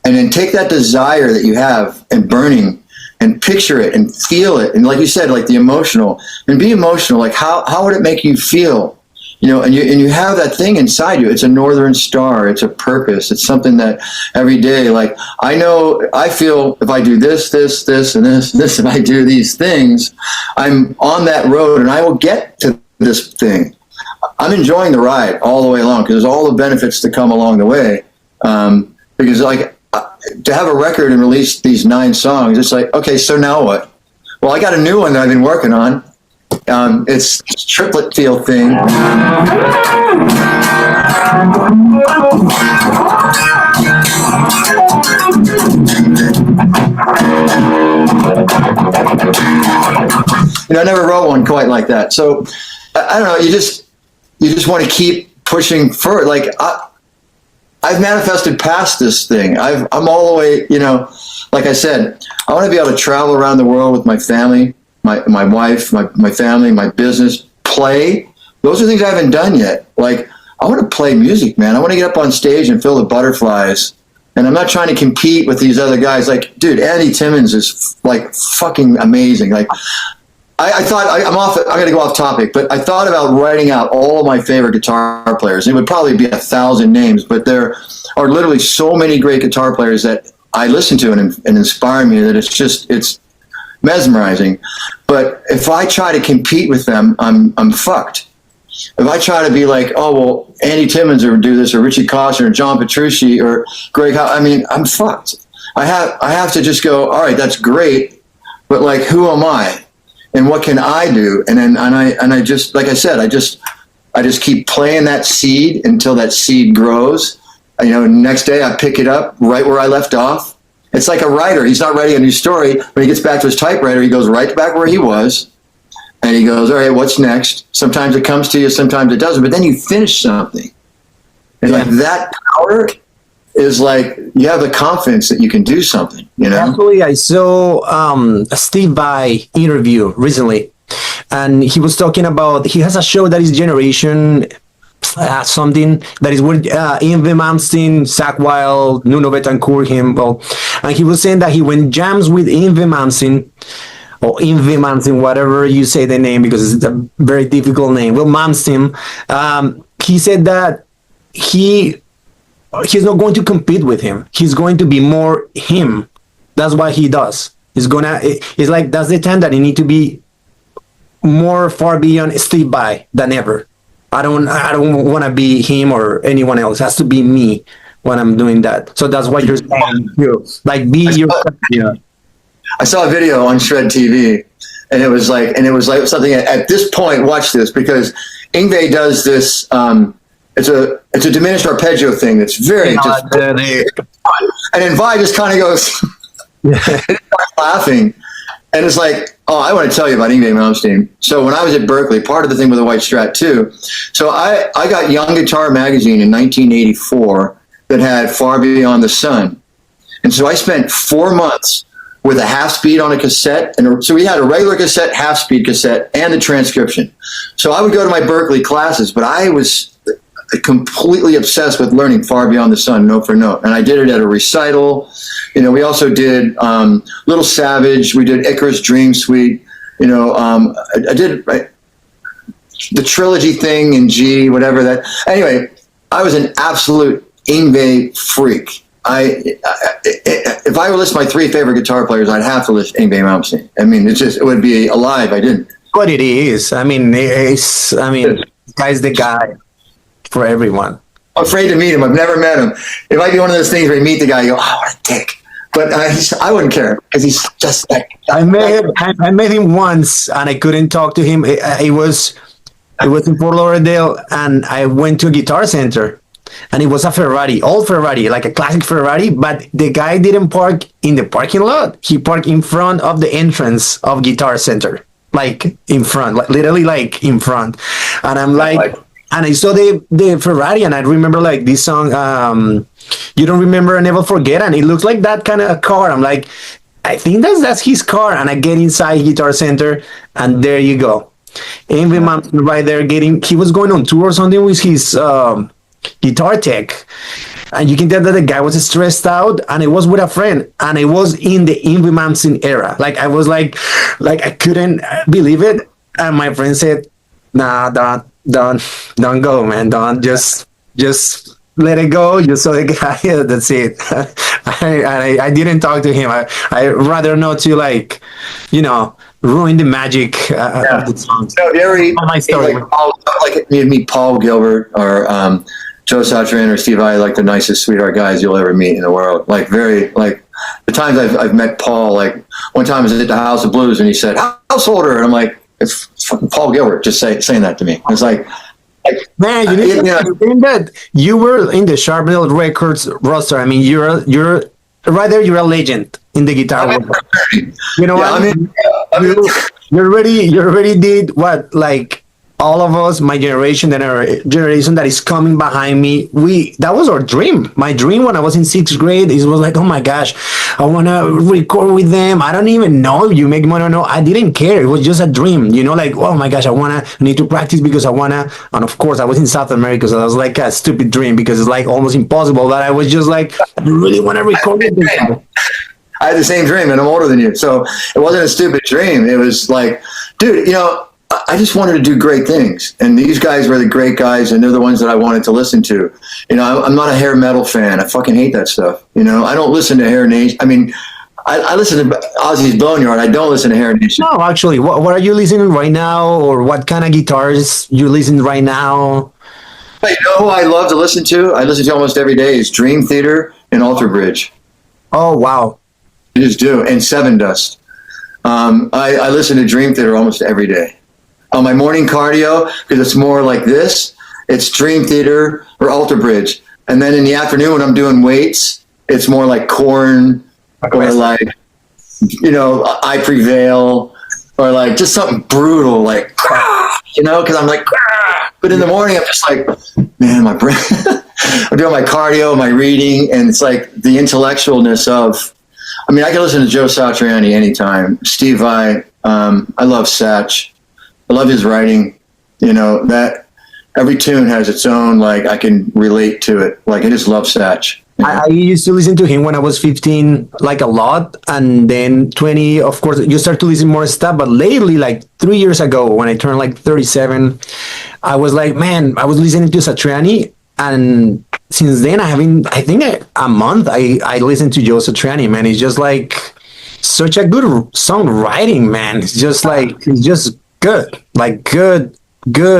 and then take that desire that you have and burning, and picture it and feel it, and like you said, like the emotional, and be emotional. Like how would it make you feel? And you have that thing inside you. It's a northern star. It's a purpose. It's something that every day, like I feel if I do this, and this, if I do these things, I'm on that road, and I will get to this thing. I'm enjoying the ride all the way along, because there's all the benefits that come along the way. Because like to have a record and release these 9 songs, it's like, okay, so now what? Well, I got a new one that I've been working on. It's this triplet feel thing. I never wrote one quite like that. So I don't know. You just want to keep pushing forward. Like I've manifested past this thing. I'm all the way. Like I said, I want to be able to travel around the world with my family. My wife, my family, my business, play. Those are things I haven't done yet. Like, I want to play music, man. I want to get up on stage and feel the butterflies. And I'm not trying to compete with these other guys. Like, dude, Andy Timmons is like fucking amazing. Like, I thought, I'm going to go off topic, but I thought about writing out all of my favorite guitar players. It would probably be 1,000 names, but there are literally so many great guitar players that I listen to and inspire me that it's mesmerizing. But if I try to compete with them, I'm fucked. If I try to be like, oh, well, Andy Timmons or do this, or Richie Koster or John Petrucci or Greg I'm fucked. I have to just go, all right, that's great, but like, who am I? And what can I do? And then I just, like I said, I just keep playing that seed until that seed grows. Next day I pick it up right where I left off. It's like a writer. He's not writing a new story. When he gets back to his typewriter, he goes right back where he was. And he goes, all right, what's next? Sometimes it comes to you, sometimes it doesn't. But then you finish something. And like that power is like, you have the confidence that you can do something, Actually, I saw a Steve Vai interview recently. And he was talking about, he has a show that is Generation something that is with Yngwie Malmsteen, Zakk Wylde, Nuno Betancourt, him. Well, and he was saying that he went jams with Yngwie Malmsteen, whatever you say the name, because it's a very difficult name. Well, Malmsteen, he said that he's not going to compete with him. He's going to be more him. That's what he does. It's like that's the time that he need to be more far beyond Steve Vai than ever. I don't want to be him or anyone else. It has to be me when I'm doing that. So that's what you're saying too. Like be your yeah. I saw a video on Shred TV, and it was like something at this point. Watch this, because Yngwie does this. It's a diminished arpeggio thing that's very just, and then Vi just kind of goes and starts laughing, and it's like, oh, I want to tell you about Yngwie Malmsteen. So when I was at Berklee, part of the thing with the White Strat too. So I got Young Guitar magazine in 1984 that had Far Beyond the Sun, and so I spent 4 months with a half speed on a cassette. And so we had a regular cassette, half speed cassette, and the transcription. So I would go to my Berklee classes, but I was completely obsessed with learning Far Beyond the Sun, note for note. And I did it at a recital. You know, we also did Little Savage. We did Icarus Dream Suite. You know, I did the trilogy thing in G, whatever that. Anyway, I was an absolute Yngwie freak. If I were list my 3 favorite guitar players, I'd have to list Yngwie Malmsteen. I mean, it would be a lie if I didn't. What it is. I mean, guy's the guy for everyone. I'm afraid to meet him. I've never met him. It might be one of those things where you meet the guy, you go, oh, what a dick. But I wouldn't care, because he's just like. I met him once, and I couldn't talk to him. It was in Fort Lauderdale, and I went to a Guitar Center. And it was a Ferrari, old Ferrari, like a classic Ferrari, but the guy didn't park in the parking lot. He parked in front of the entrance of Guitar Center, like in front, like literally like in front. And I'm like, and I saw the Ferrari, and I remember like this song, You Don't Remember I Never Forget, and it looks like that kind of car. I'm like, I think that's his car. And I get inside Guitar Center, and there you go. Yngwie Malmsteen right there he was going on tour or something with his guitar tech, and you can tell that the guy was stressed out, and it was with a friend, and it was in the Yngwie Malmsteen era. Like I was like I couldn't believe it, and my friend said, nah, don't go, man, don't just let it go. Just so the guy, that's it. I didn't talk to him. I rather not to, like, you know, ruin the magic of the song. So my story. Like you meet Paul Gilbert or Joe Satriani or Steve Vai, like the nicest, sweetheart guys you'll ever meet in the world. Like very, like the times I've met Paul, like one time I was at the House of Blues and he said, Housholder, and I'm like, it's fucking Paul Gilbert just saying that to me. It's like man, you know that you were in the Shrapnel Records roster. I mean, you're right there. You're a legend in the guitar world. You know what? You already did what, like, all of us, my generation, and our generation that is coming behind me, that was our dream. My dream when I was in 6th grade, it was like, oh my gosh, I want to record with them. I don't even know if you make money or no. I didn't care. It was just a dream, you know, like, oh my gosh, I need to practice because I want to. And of course, I was in South America, so that was like a stupid dream because it's like almost impossible. But I was just like, I really want to record with them. I had the same dream, and I'm older than you. So it wasn't a stupid dream. It was like, dude, you know, I just wanted to do great things. And these guys were the great guys, and they're the ones that I wanted to listen to. You know, I'm not a hair metal fan. I fucking hate that stuff. You know, I don't listen to Hair Nation. I mean, I listen to Ozzy's Boneyard. I don't listen to Hair Nation. No, actually, what are you listening right now? Or what kind of guitars you listen right now? You know who I love to listen to? I listen to almost every day is Dream Theater and Alter Bridge. Oh, wow. I just do. And Seven Dust. I listen to Dream Theater almost every day. On my morning cardio, because it's more like this, it's Dream Theater or Alter Bridge. And then in the afternoon when I'm doing weights, it's more like Korn or like, you know, I Prevail, or like just something brutal, like, you know, because I'm like, but in the morning I'm just like, man, my brain, I'm doing my cardio, my reading, and it's like the intellectualness of, I mean, I can listen to Joe Satriani anytime. Steve Vai, I love Satch. I love his writing. You know, that every tune has its own, like, I can relate to it. Like, I just love Satch. You know? I used to listen to him when I was 15, like a lot. And then 20, of course, you start to listen more stuff. But lately, like 3 years ago, when I turned like 37, I was like, man, I was listening to Satriani. And since then, I think a month, I listened to Joe Satriani, man. It's just like such a good songwriting, man. It's just like, it's just good, like good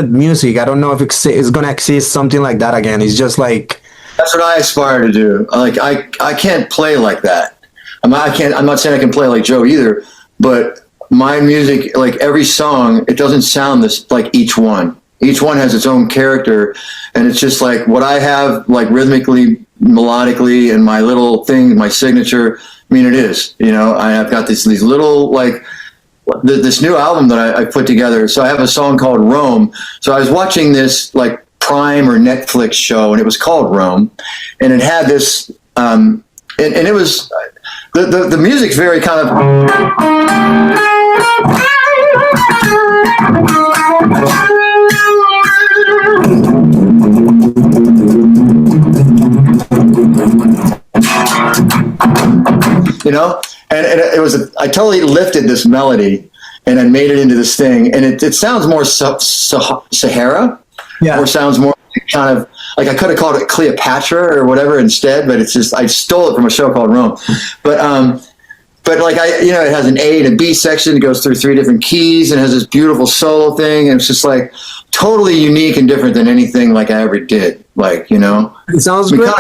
music. I don't know if it's gonna exist something like that again. It's just like That's what I aspire to do. Like I can't play like that. I'm not saying I can play like Joe either, but my music, like every song, it doesn't sound this like each one. Each one has its own character, and it's just like what I have, like rhythmically, melodically, and my little thing, my signature. I mean, it is. I've got these little like this new album that I put together. So I have a song called Rome. So I was watching this like Prime or Netflix show, and it was called Rome, and it had this, and it was the music's very kind of. And it was, I totally lifted this melody and I made it into this thing, and it sounds more Sahara, or sounds more kind of like, I could have called it Cleopatra or whatever instead, but it's just, I stole it from a show called Rome. But like it has an A and a B section. It goes through 3 different keys and has this beautiful solo thing. And it's just like totally unique and different than anything like I ever did. Like, it sounds great.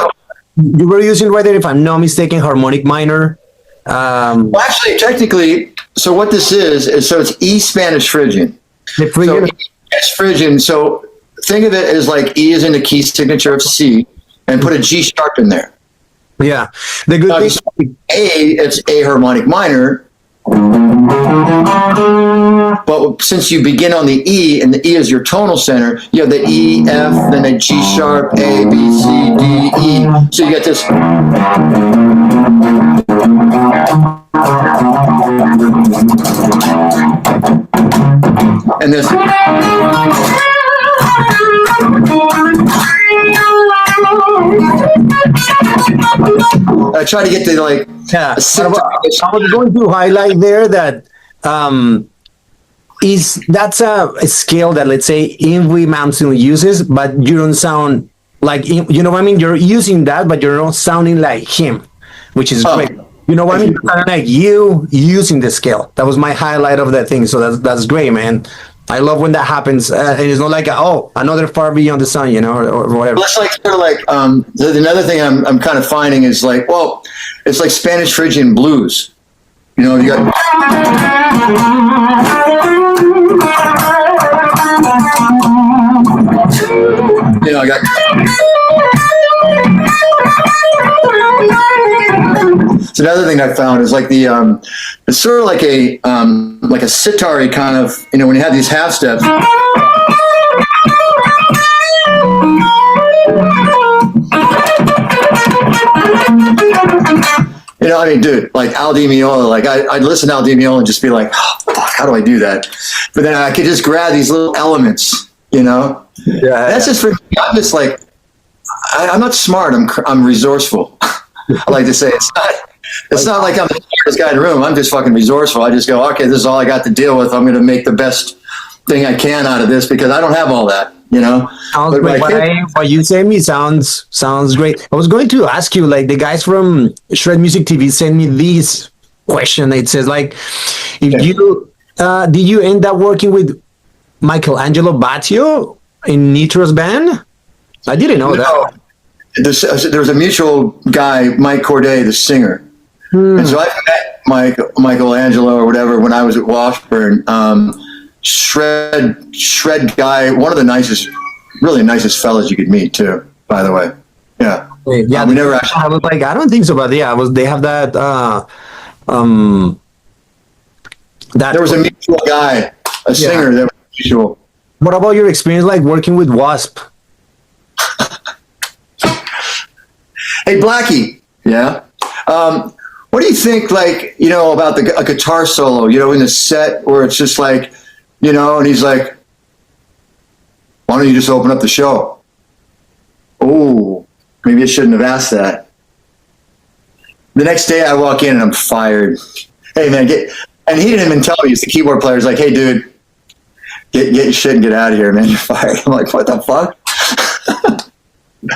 You were using right there, if I'm not mistaken, harmonic minor. Well, actually, technically, so what this is so it's E Spanish Phrygian. So E Spanish Phrygian. So think of it as like E is in the key signature of C, and put a G sharp in there. Yeah. The good thing, it's A harmonic minor. But since you begin on the E, and the E is your tonal center, you have the E, F, then a G sharp, A, B, C, D, E. So you get this. And this. I try to get to like. Yeah. I was going to highlight there that that's a scale that, let's say, Ingrid Malmsteen uses, but you don't sound like him. You know what I mean? You're using that, but you're not sounding like him, which is great. You know what I mean? Kind of like you using the scale. That was my highlight of that thing. So that's great, man. I love when that happens, and it's not like another Far Beyond the Sun, or whatever. Well, it's like sort of like another thing I'm kind of finding is like, well, it's like Spanish Phrygian blues. You got. I got. It's another thing I found is like it's sort of like a sitar-y kind of, when you have these half steps. I mean, dude, like Al Di Meola, like I'd listen to Al Di Meola and just be like, oh, fuck, how do I do that? But then I could just grab these little elements, Yeah. That's just for me. I'm just like, I'm not smart. I'm resourceful. I like to say it's not like I'm the smartest guy in the room. I'm just fucking resourceful. I just go, okay, this is all I got to deal with. I'm going to make the best thing I can out of this because I don't have all that, Sounds great. What you say me sounds great. I was going to ask you, like the guys from Shred Music TV sent me this question. It says like, if you did you end up working with Michelangelo Battio in Nitro's band? I didn't know that. There was a mutual guy, Mike Corday, the singer. And so I met Michelangelo or whatever when I was at Washburn. Shred guy, one of the really nicest fellas you could meet too, by the way. Yeah. Yeah. We never actually. I was like, I don't think so, but yeah, they have that. There was a mutual guy, a singer that was mutual. What about your experience like working with Wasp? Hey, Blackie. Yeah. What do you think, like, about a guitar solo, in the set where it's just like, and he's like, why don't you just open up the show? Oh, maybe I shouldn't have asked that. The next day I walk in and I'm fired. Hey, man, and he didn't even tell me. He's the keyboard player. He's like, hey, dude, get your shit and get out of here, man. You're fired. I'm like, what the fuck?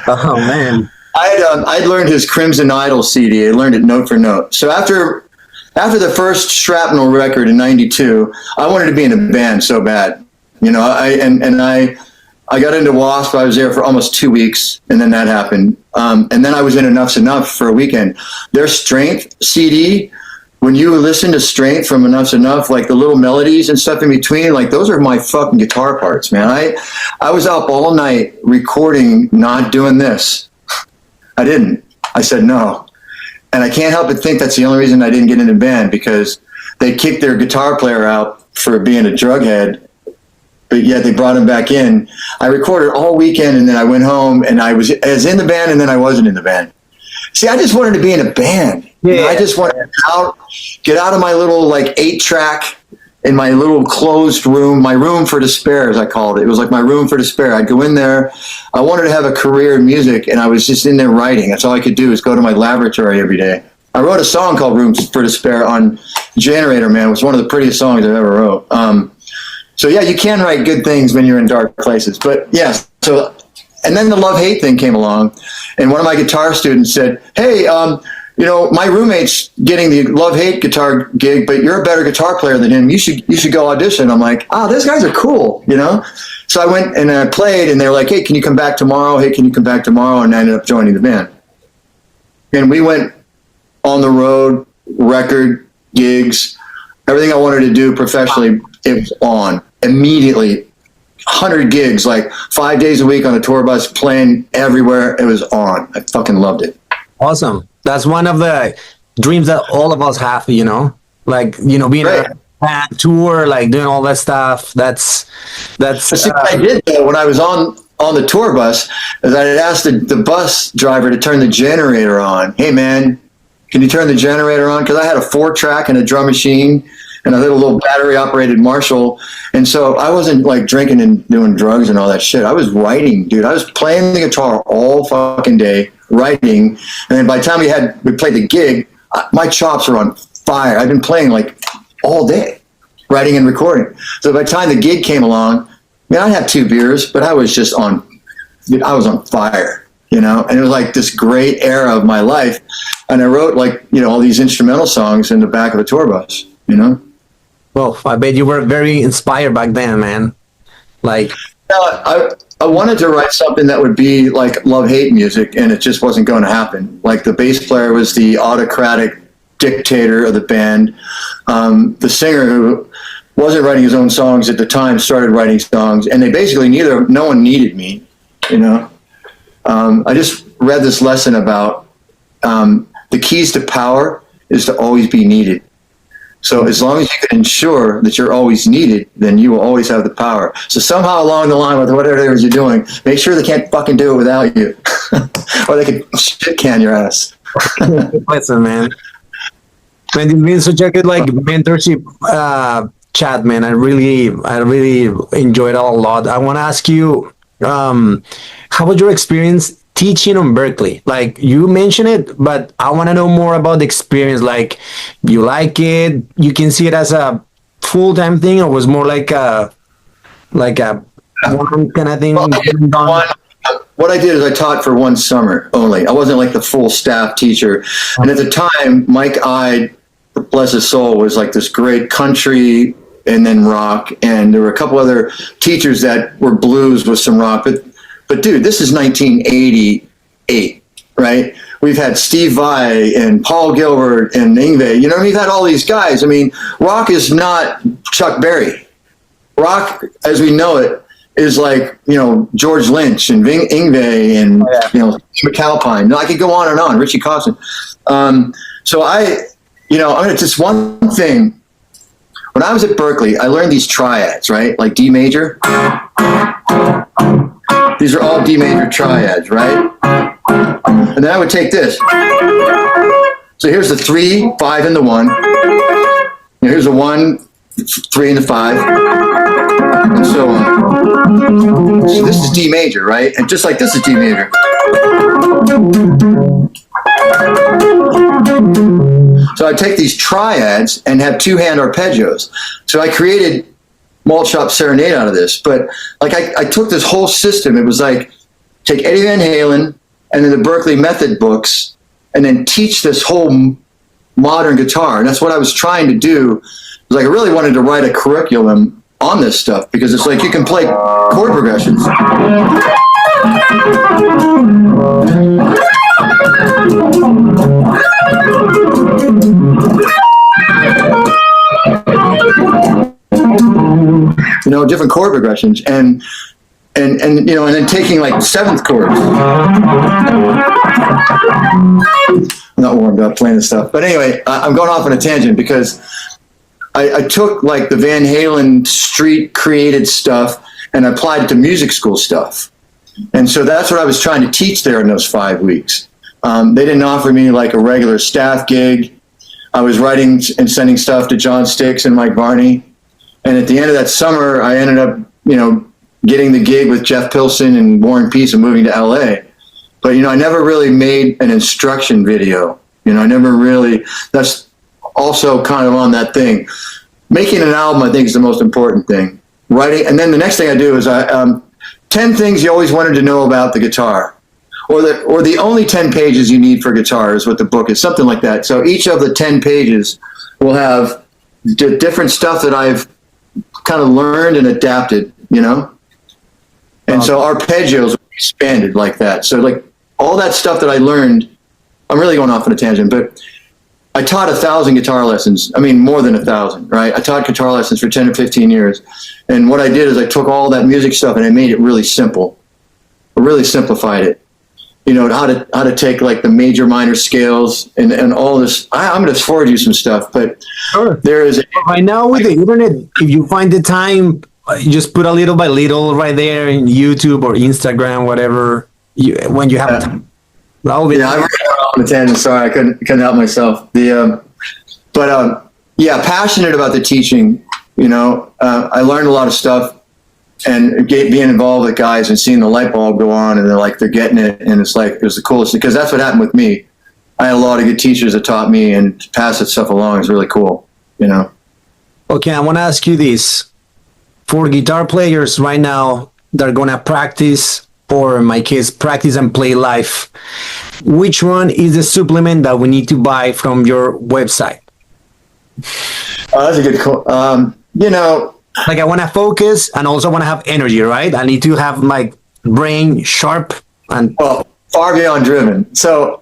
Oh, man. I'd learned his Crimson Idol CD. I learned it note for note. So after the first Shrapnel record in '92, I wanted to be in a band so bad. I got into Wasp. I was there for almost 2 weeks, and then that happened. And then I was in Enough's Enough for a weekend. Their Strength CD, when you listen to Strength from Enough's Enough, like the little melodies and stuff in between, like those are my fucking guitar parts, man. I was up all night recording, not doing this. I didn't. I said no. And I can't help but think that's the only reason I didn't get in the band, because they kicked their guitar player out for being a drughead, but yet they brought him back in. I recorded all weekend, and then I went home, and I was in the band, and then I wasn't in the band. See, I just wanted to be in a band. Yeah. You know, I just wanted to get out of my little like 8-track in my little closed room, my room for despair, as I called it. It was like my room for despair. I'd go in there. I wanted to have a career in music, and I was just in there writing. That's all I could do, is go to my laboratory every day. I wrote a song called Room for Despair on Generator, man. It was one of the prettiest songs I ever wrote. So yeah, you can write good things when you're in dark places. But yeah, so, and then the love-hate thing came along, and one of my guitar students said, hey, you know, my roommate's getting the love-hate guitar gig, but you're a better guitar player than him. You should go audition. I'm like, those guys are cool, you know? So I went and I played, and they were like, hey, can you come back tomorrow? Hey, can you come back tomorrow? And I ended up joining the band. And we went on the road, record, gigs, everything I wanted to do professionally, it was on immediately. 100 gigs, like 5 days a week on a tour bus, playing everywhere. It was on. I fucking loved it. Awesome. That's one of the dreams that all of us have, you know, like, you know, being Right. a band tour, like doing all that stuff. That's But see, what I did though, when I was on the tour bus, is I had asked the bus driver to turn the generator on. Hey man, can you turn the generator on? Because I had a 4-track and a drum machine and I had a little battery operated Marshall. And so I wasn't like drinking and doing drugs and all that shit. I was writing, dude. I was playing the guitar all fucking day, writing. And then by the time we played the gig, my chops were on fire. I've been playing like all day, writing and recording. So by the time the gig came along, man, I had 2 beers, but I was just I was on fire, you know? And it was like this great era of my life. And I wrote like, you know, all these instrumental songs in the back of a tour bus, you know? well, I bet you were very inspired back then, man. Like, I wanted to write something that would be like love-hate music, and it just wasn't going to happen. Like the bass player was the autocratic dictator of the band. The singer, who wasn't writing his own songs at the time, started writing songs, and they basically no one needed me, you know. I just read this lesson about the keys to power is to always be needed. So as long as you can ensure that you're always needed, then you will always have the power. So somehow along the line with whatever it is you're doing, make sure they can't fucking do it without you. Or they can shit can your ass. listen, man. Man, it's been such a good like mentorship chat, man. I really enjoyed it a lot. I want to ask you, how was your experience teaching on Berklee? Like you mentioned it, but I want to know more about the experience. Like, you like it? You can see it as a full-time thing, or was more like a one kind of thing? What I did is I taught for 1 summer only. I wasn't like the full staff teacher. And at the time, Mike Ide, bless his soul, was like this great country and then rock. And there were a couple other teachers that were blues with some rock. But dude, this is 1988, right? We've had Steve Vai and Paul Gilbert and Yngwie. You know what I mean? We've had all these guys. I mean, rock is not Chuck Berry. Rock, as we know it, is like, you know, George Lynch and Yngwie and, you know, McAlpine. I could go on and on, Richie Kotzen. So just one thing. When I was at Berklee, I learned these triads, right? Like D major. These are all D major triads, right? And then I would take this. So here's the 3, 5, and the 1. Here's the 1, 3, and the 5, and so on. So this is D major, right? And just like this is D major. So I take these triads and have 2-hand arpeggios. So I created Malt Shop Serenade out of this. But like I took this whole system. It was like take Eddie Van Halen and then the Berklee method books and then teach this whole modern guitar. And that's what I was trying to do. It was like I really wanted to write a curriculum on this stuff because it's like you can play chord progressions. You know, different chord progressions, and you know, and then taking like seventh chords. I'm not warmed up playing this stuff, but anyway, I'm going off on a tangent because I took like the Van Halen street created stuff and applied it to music school stuff, and so that's what I was trying to teach there in those 5 weeks. They didn't offer me like a regular staff gig. I was writing and sending stuff to John Sticks and Mike Varney. And at the end of that summer, I ended up, you know, getting the gig with Jeff Pilson and War and Peace and moving to LA. But, you know, I never really made an instruction video. You know, I never really, that's also kind of on that thing. Making an album, I think, is the most important thing. Writing, and then the next thing I do is 10 things you always wanted to know about the guitar. Or the only 10 pages you need for guitar is what the book is, something like that. So each of the 10 pages will have different stuff that I've kind of learned and adapted, you know? And so arpeggios expanded like that. So like all that stuff that I learned, I'm really going off on a tangent, but I taught 1,000 guitar lessons. I mean, more than 1,000, right? I taught guitar lessons for 10 or 15 years. And what I did is I took all that music stuff and I made it really simple. I really simplified it. You know, how to take like the major minor scales and all this. I'm going to forward you some stuff, but sure. There is right now with the internet, if you find the time, you just put a little by little right there in YouTube or Instagram, whatever when you have time. That'll be I'm on the tangent. Sorry, I couldn't help myself. Passionate about the teaching. You know, I learned a lot of stuff. And being involved with guys and seeing the light bulb go on, and they're getting it, and it's like it was the coolest, because that's what happened with me. I had a lot of good teachers that taught me, and to pass that stuff along is really cool, you know. Okay, I want to ask you this: for guitar players right now, they're gonna practice, or in my case, practice and play live. Which one is the supplement that we need to buy from your website? That's a good call. You know. Like I want to focus and also want to have energy, right? I need to have my brain sharp and far beyond driven. So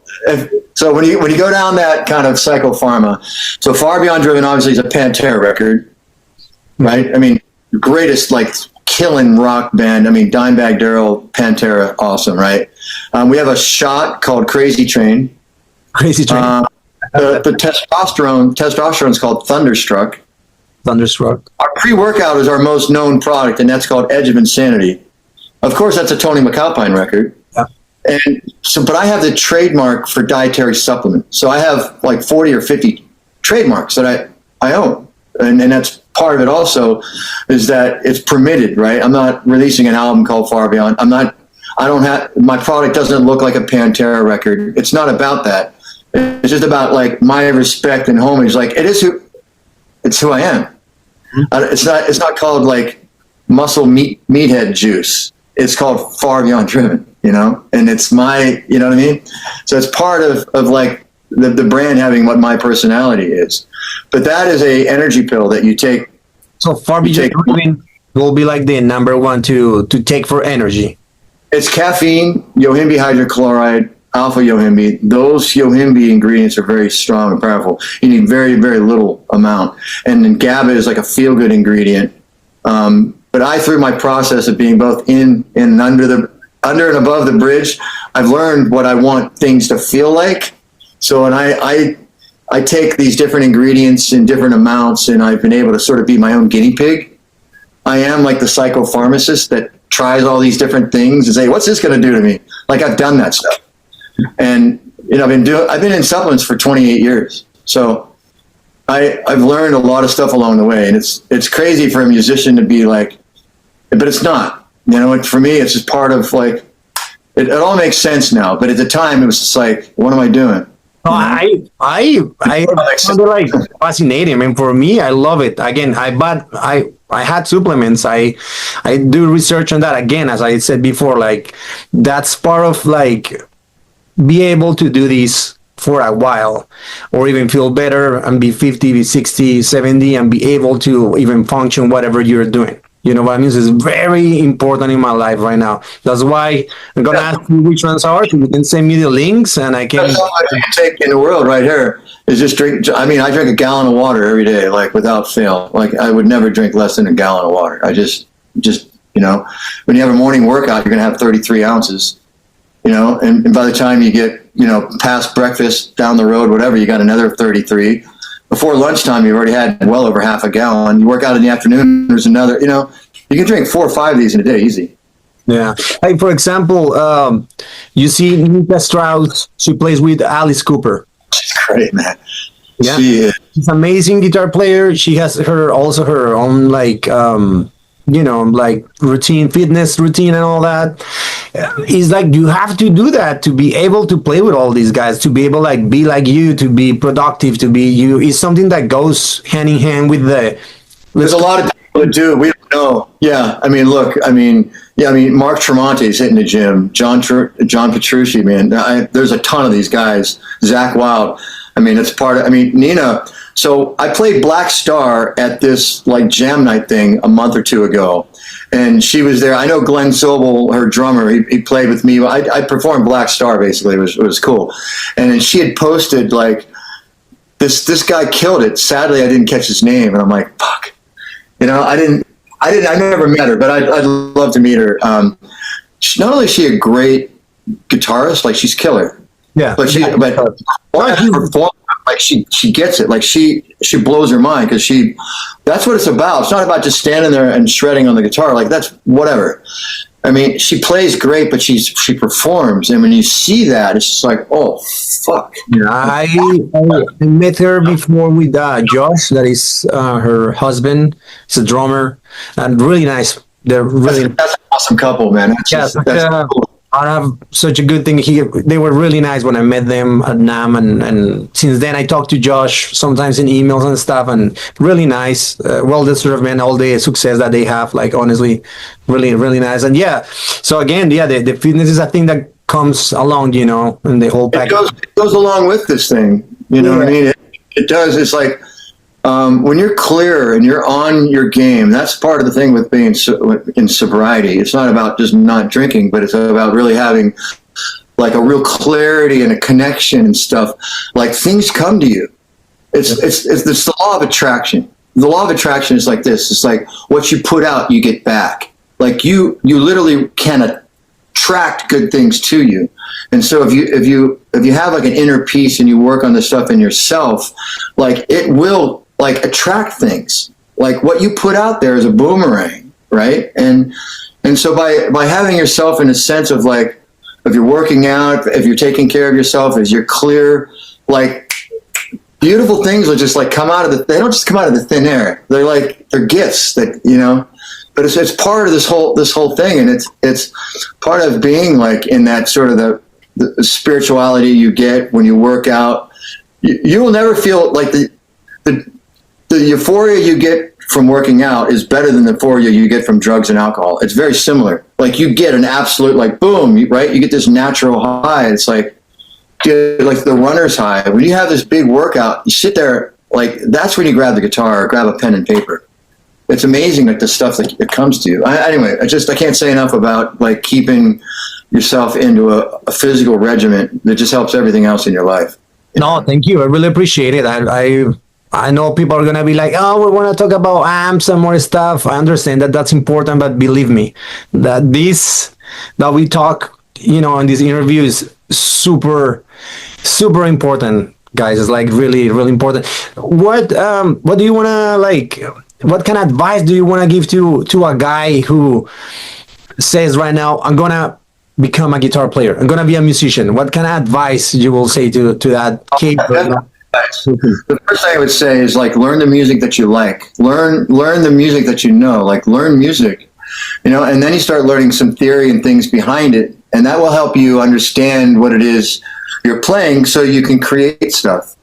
when you go down that kind of psychopharma, so Far Beyond Driven obviously is a Pantera record, right? I mean, greatest like killing rock band. I mean, Dimebag Darrell, Pantera, awesome, right? We have a shot called Crazy Train. Crazy Train. The testosterone is called Thunderstruck. Our pre-workout is our most known product, and that's called Edge of Insanity. Of course, that's a Tony McAlpine record. Yeah. And so, but I have the trademark for dietary supplement. So I have like 40 or 50 trademarks that I own. And that's part of it also, is that it's permitted, right? I'm not releasing an album called Far Beyond. My product doesn't look like a Pantera record. It's not about that. It's just about like my respect and homage. Like it's who I am. It's not called like muscle meathead juice. It's called Far Beyond Driven, you know, and it's my, you know what I mean? So it's part of like the brand having what my personality is. But that is a energy pill that you take. So Far Beyond Driven will be like the number one to take for energy. It's caffeine, yohimbe hydrochloride, alpha yohimbe. Those yohimbe ingredients are very strong and powerful. You need very, very little amount. And then GABA is like a feel-good ingredient. But I, through my process of being both in and under and above the bridge, I've learned what I want things to feel like. So, and I take these different ingredients in different amounts, and I've been able to sort of be my own guinea pig. I am like the psychopharmacist that tries all these different things and say, what's this going to do to me? Like, I've done that stuff. And, you know, I've been in supplements for 28 years. So I've learned a lot of stuff along the way, and it's crazy for a musician to be like, but it's not, you know, for me, it's just part of like, it all makes sense now. But at the time it was just like, what am I doing? No, I found it like fascinating. I mean, for me, I love it. Again, I had supplements. I do research on that. Again, as I said before, like that's part of like be able to do this for a while, or even feel better and be 50, be 60, 70, and be able to even function whatever you're doing. You know what I mean? So it's very important in my life right now. That's why I'm gonna ask you which ones are. So you can send me the links, and I can. That's all I can take in the world right here is just drink. I mean, I drink a gallon of water every day, like without fail. Like I would never drink less than a gallon of water. I just, when you have a morning workout, you're going to have 33 ounces, and by the time you get, past breakfast down the road, whatever, you got another 33. Before lunchtime, you've already had well over half a gallon. You work out in the afternoon, there's another, you can drink 4 or 5 of these in a day, easy. Yeah. Like, for example, you see Nika Strauss, she plays with Alice Cooper. She's great, man. Yeah. She's an amazing guitar player. She has her own, like, like fitness routine and all that. It's like you have to do that to be able to play with all these guys, to be able like be like you, to be productive, to be you. It's something that goes hand in hand with the. There's a lot of people that do. We don't know. Yeah, I mean, look, Mark Tremonti's hitting the gym. John Petrucci, man. There's a ton of these guys. Zach Wild. I mean, it's part of. I mean, Nina. So I played Black Star at this like jam night thing a month or two ago, and she was there. I know Glenn Sobel, her drummer. He played with me. I performed Black Star basically. It was cool, and then she had posted like this guy killed it. Sadly, I didn't catch his name, and I'm like, fuck. I never met her, but I'd love to meet her. Not only is she a great guitarist, like she's killer. Yeah. But like she gets it. Like she blows her mind because that's what it's about. It's not about just standing there and shredding on the guitar. Like that's whatever. I mean, she plays great, but she performs, and when you see that, it's just like, oh fuck. Yeah, I met her before with Josh, that is her husband. He's a drummer, and really nice. They're really that's an awesome couple, man. That's cool. I have such a good thing. They were really nice when I met them at NAM, and since then I talk to Josh sometimes in emails and stuff, and really nice, well deserved, man. All the success that they have, like honestly, really, really nice. And yeah, so again, yeah, the fitness is a thing that comes along, and the whole package. It goes along with this thing, you know what I mean? It does. It's like when you're clear and you're on your game, that's part of the thing with being in sobriety. It's not about just not drinking, but it's about really having like a real clarity and a connection and stuff. Like things come to you. It's the law of attraction. The law of attraction is like this. It's like what you put out, you get back. Like you literally can attract good things to you. And so if you have like an inner peace and you work on the stuff in yourself, like it will like attract things. Like what you put out there is a boomerang, right? And so by having yourself in a sense of like, if you're working out, if you're taking care of yourself, as you're clear, like beautiful things will just like come out of they don't just come out of the thin air. They're gifts that, but it's part of this whole thing. And it's part of being like in that sort of the spirituality you get when you work out. You will never feel like the euphoria you get from working out is better than the euphoria you get from drugs and alcohol. It's very similar. Like you get an absolute like boom, right? You get this natural high. It's like the runner's high. When you have this big workout, you sit there, like that's when you grab the guitar or grab a pen and paper. It's amazing like the stuff that comes to you. Anyway, I can't say enough about like keeping yourself into a physical regiment that just helps everything else in your life. No, thank you. I really appreciate it. I know people are gonna be like, oh, we want to talk about amps and more stuff. I understand that that's important, but believe me, that we talk, in this interview is super, super important, guys. It's like really, really important. What do you wanna like? What kind of advice do you want to give to a guy who says right now, I'm gonna become a guitar player, I'm gonna be a musician? What kind of advice you will say to that kid? The first thing I would say is like learn the music that you like. Learn the music that you know. Like learn music, and then you start learning some theory and things behind it, and that will help you understand what it is you're playing, so you can create stuff.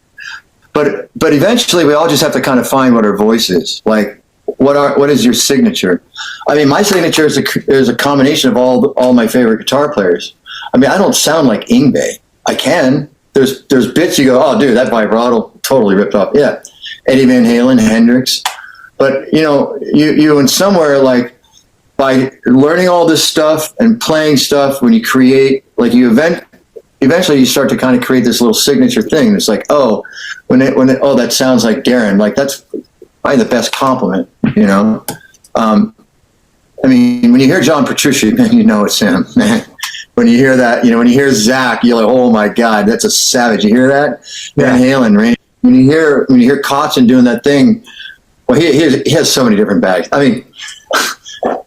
But eventually, we all just have to kind of find what our voice is. Like what is your signature? I mean, my signature is a combination of all my favorite guitar players. I mean, I don't sound like Yngwie. I can. There's bits you go, oh, dude, that vibrato totally ripped off. Yeah. Eddie Van Halen, Hendrix, But you in somewhere, like, by learning all this stuff and playing stuff, when you create, like, eventually you start to kind of create this little signature thing. It's like, oh, oh, that sounds like Darren. Like, that's probably the best compliment, I mean, when you hear John Petrucci, man, you know it's him, man. When you hear that, when you hear Zach, you're like, oh my God, that's a savage. You hear that? Van Halen, right? When you hear Kotzen doing that thing, well, he has so many different bags. I mean,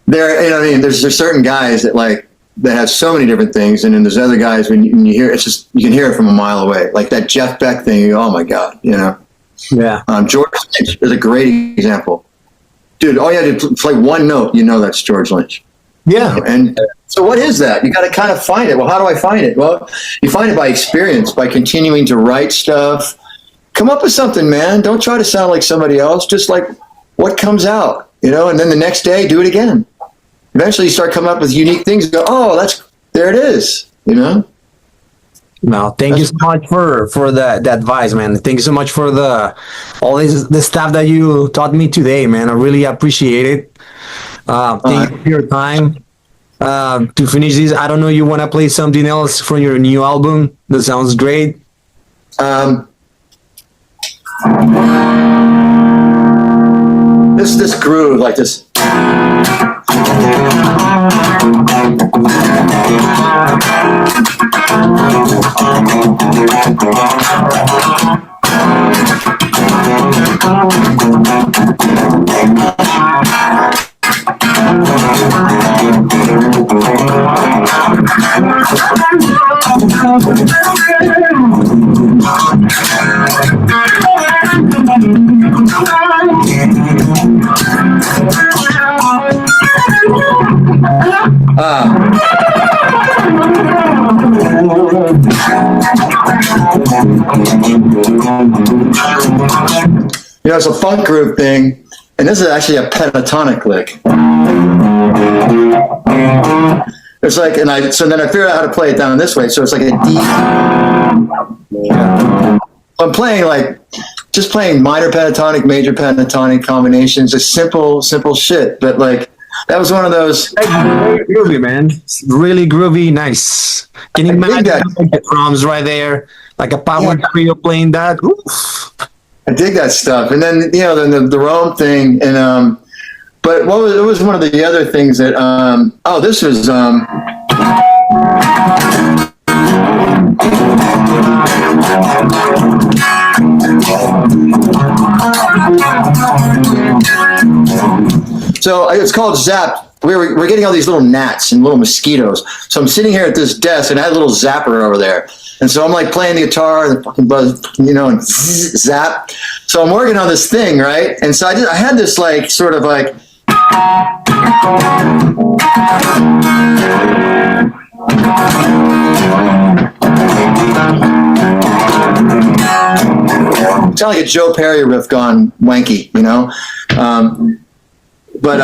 there's certain guys that have so many different things, and then there's other guys when you hear, it's just, you can hear it from a mile away. Like that Jeff Beck thing, you go, oh my God, Yeah. George Lynch is a great example. Dude, all you had to play one note, that's George Lynch. Yeah. And so what is that? You got to kind of find it. Well, how do I find it? Well, you find it by experience, by continuing to write stuff. Come up with something, man. Don't try to sound like somebody else. Just like what comes out, and then the next day, do it again. Eventually you start coming up with unique things and go, oh, there it is, No, thank you so much for the advice, man. Thank you so much for the stuff that you taught me today, man. I really appreciate it. Thank you for your time. To finish this, I don't know, you want to play something else from your new album? That sounds great. This groove, like this. It's a funk groove thing, and this is actually a pentatonic lick. It's like, so then I figured out how to play it down this way. So it's like a D. I'm playing just playing minor pentatonic, major pentatonic combinations. Just simple shit. But that was one of those. Very groovy, man. Really groovy, nice. Can you imagine the drums right there, like a power trio playing that? Oof. I dig that stuff. And then the Rome thing, and but it was one of the other things that this was so it's called Zap. We're getting all these little gnats and little mosquitoes. So I'm sitting here at this desk, and I had a little zapper over there. And so I'm playing the guitar and the fucking buzz, and zap. So I'm working on this thing, right? And so I had this sort of sound like a Joe Perry riff gone wanky, But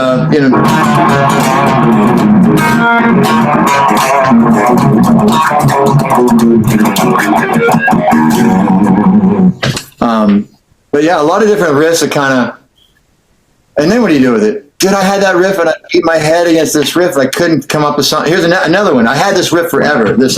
but yeah, a lot of different riffs are kind of. And then what do you do with it? Dude, I had that riff and I beat my head against this riff. I couldn't come up with something. Here's another one. I had this riff forever. This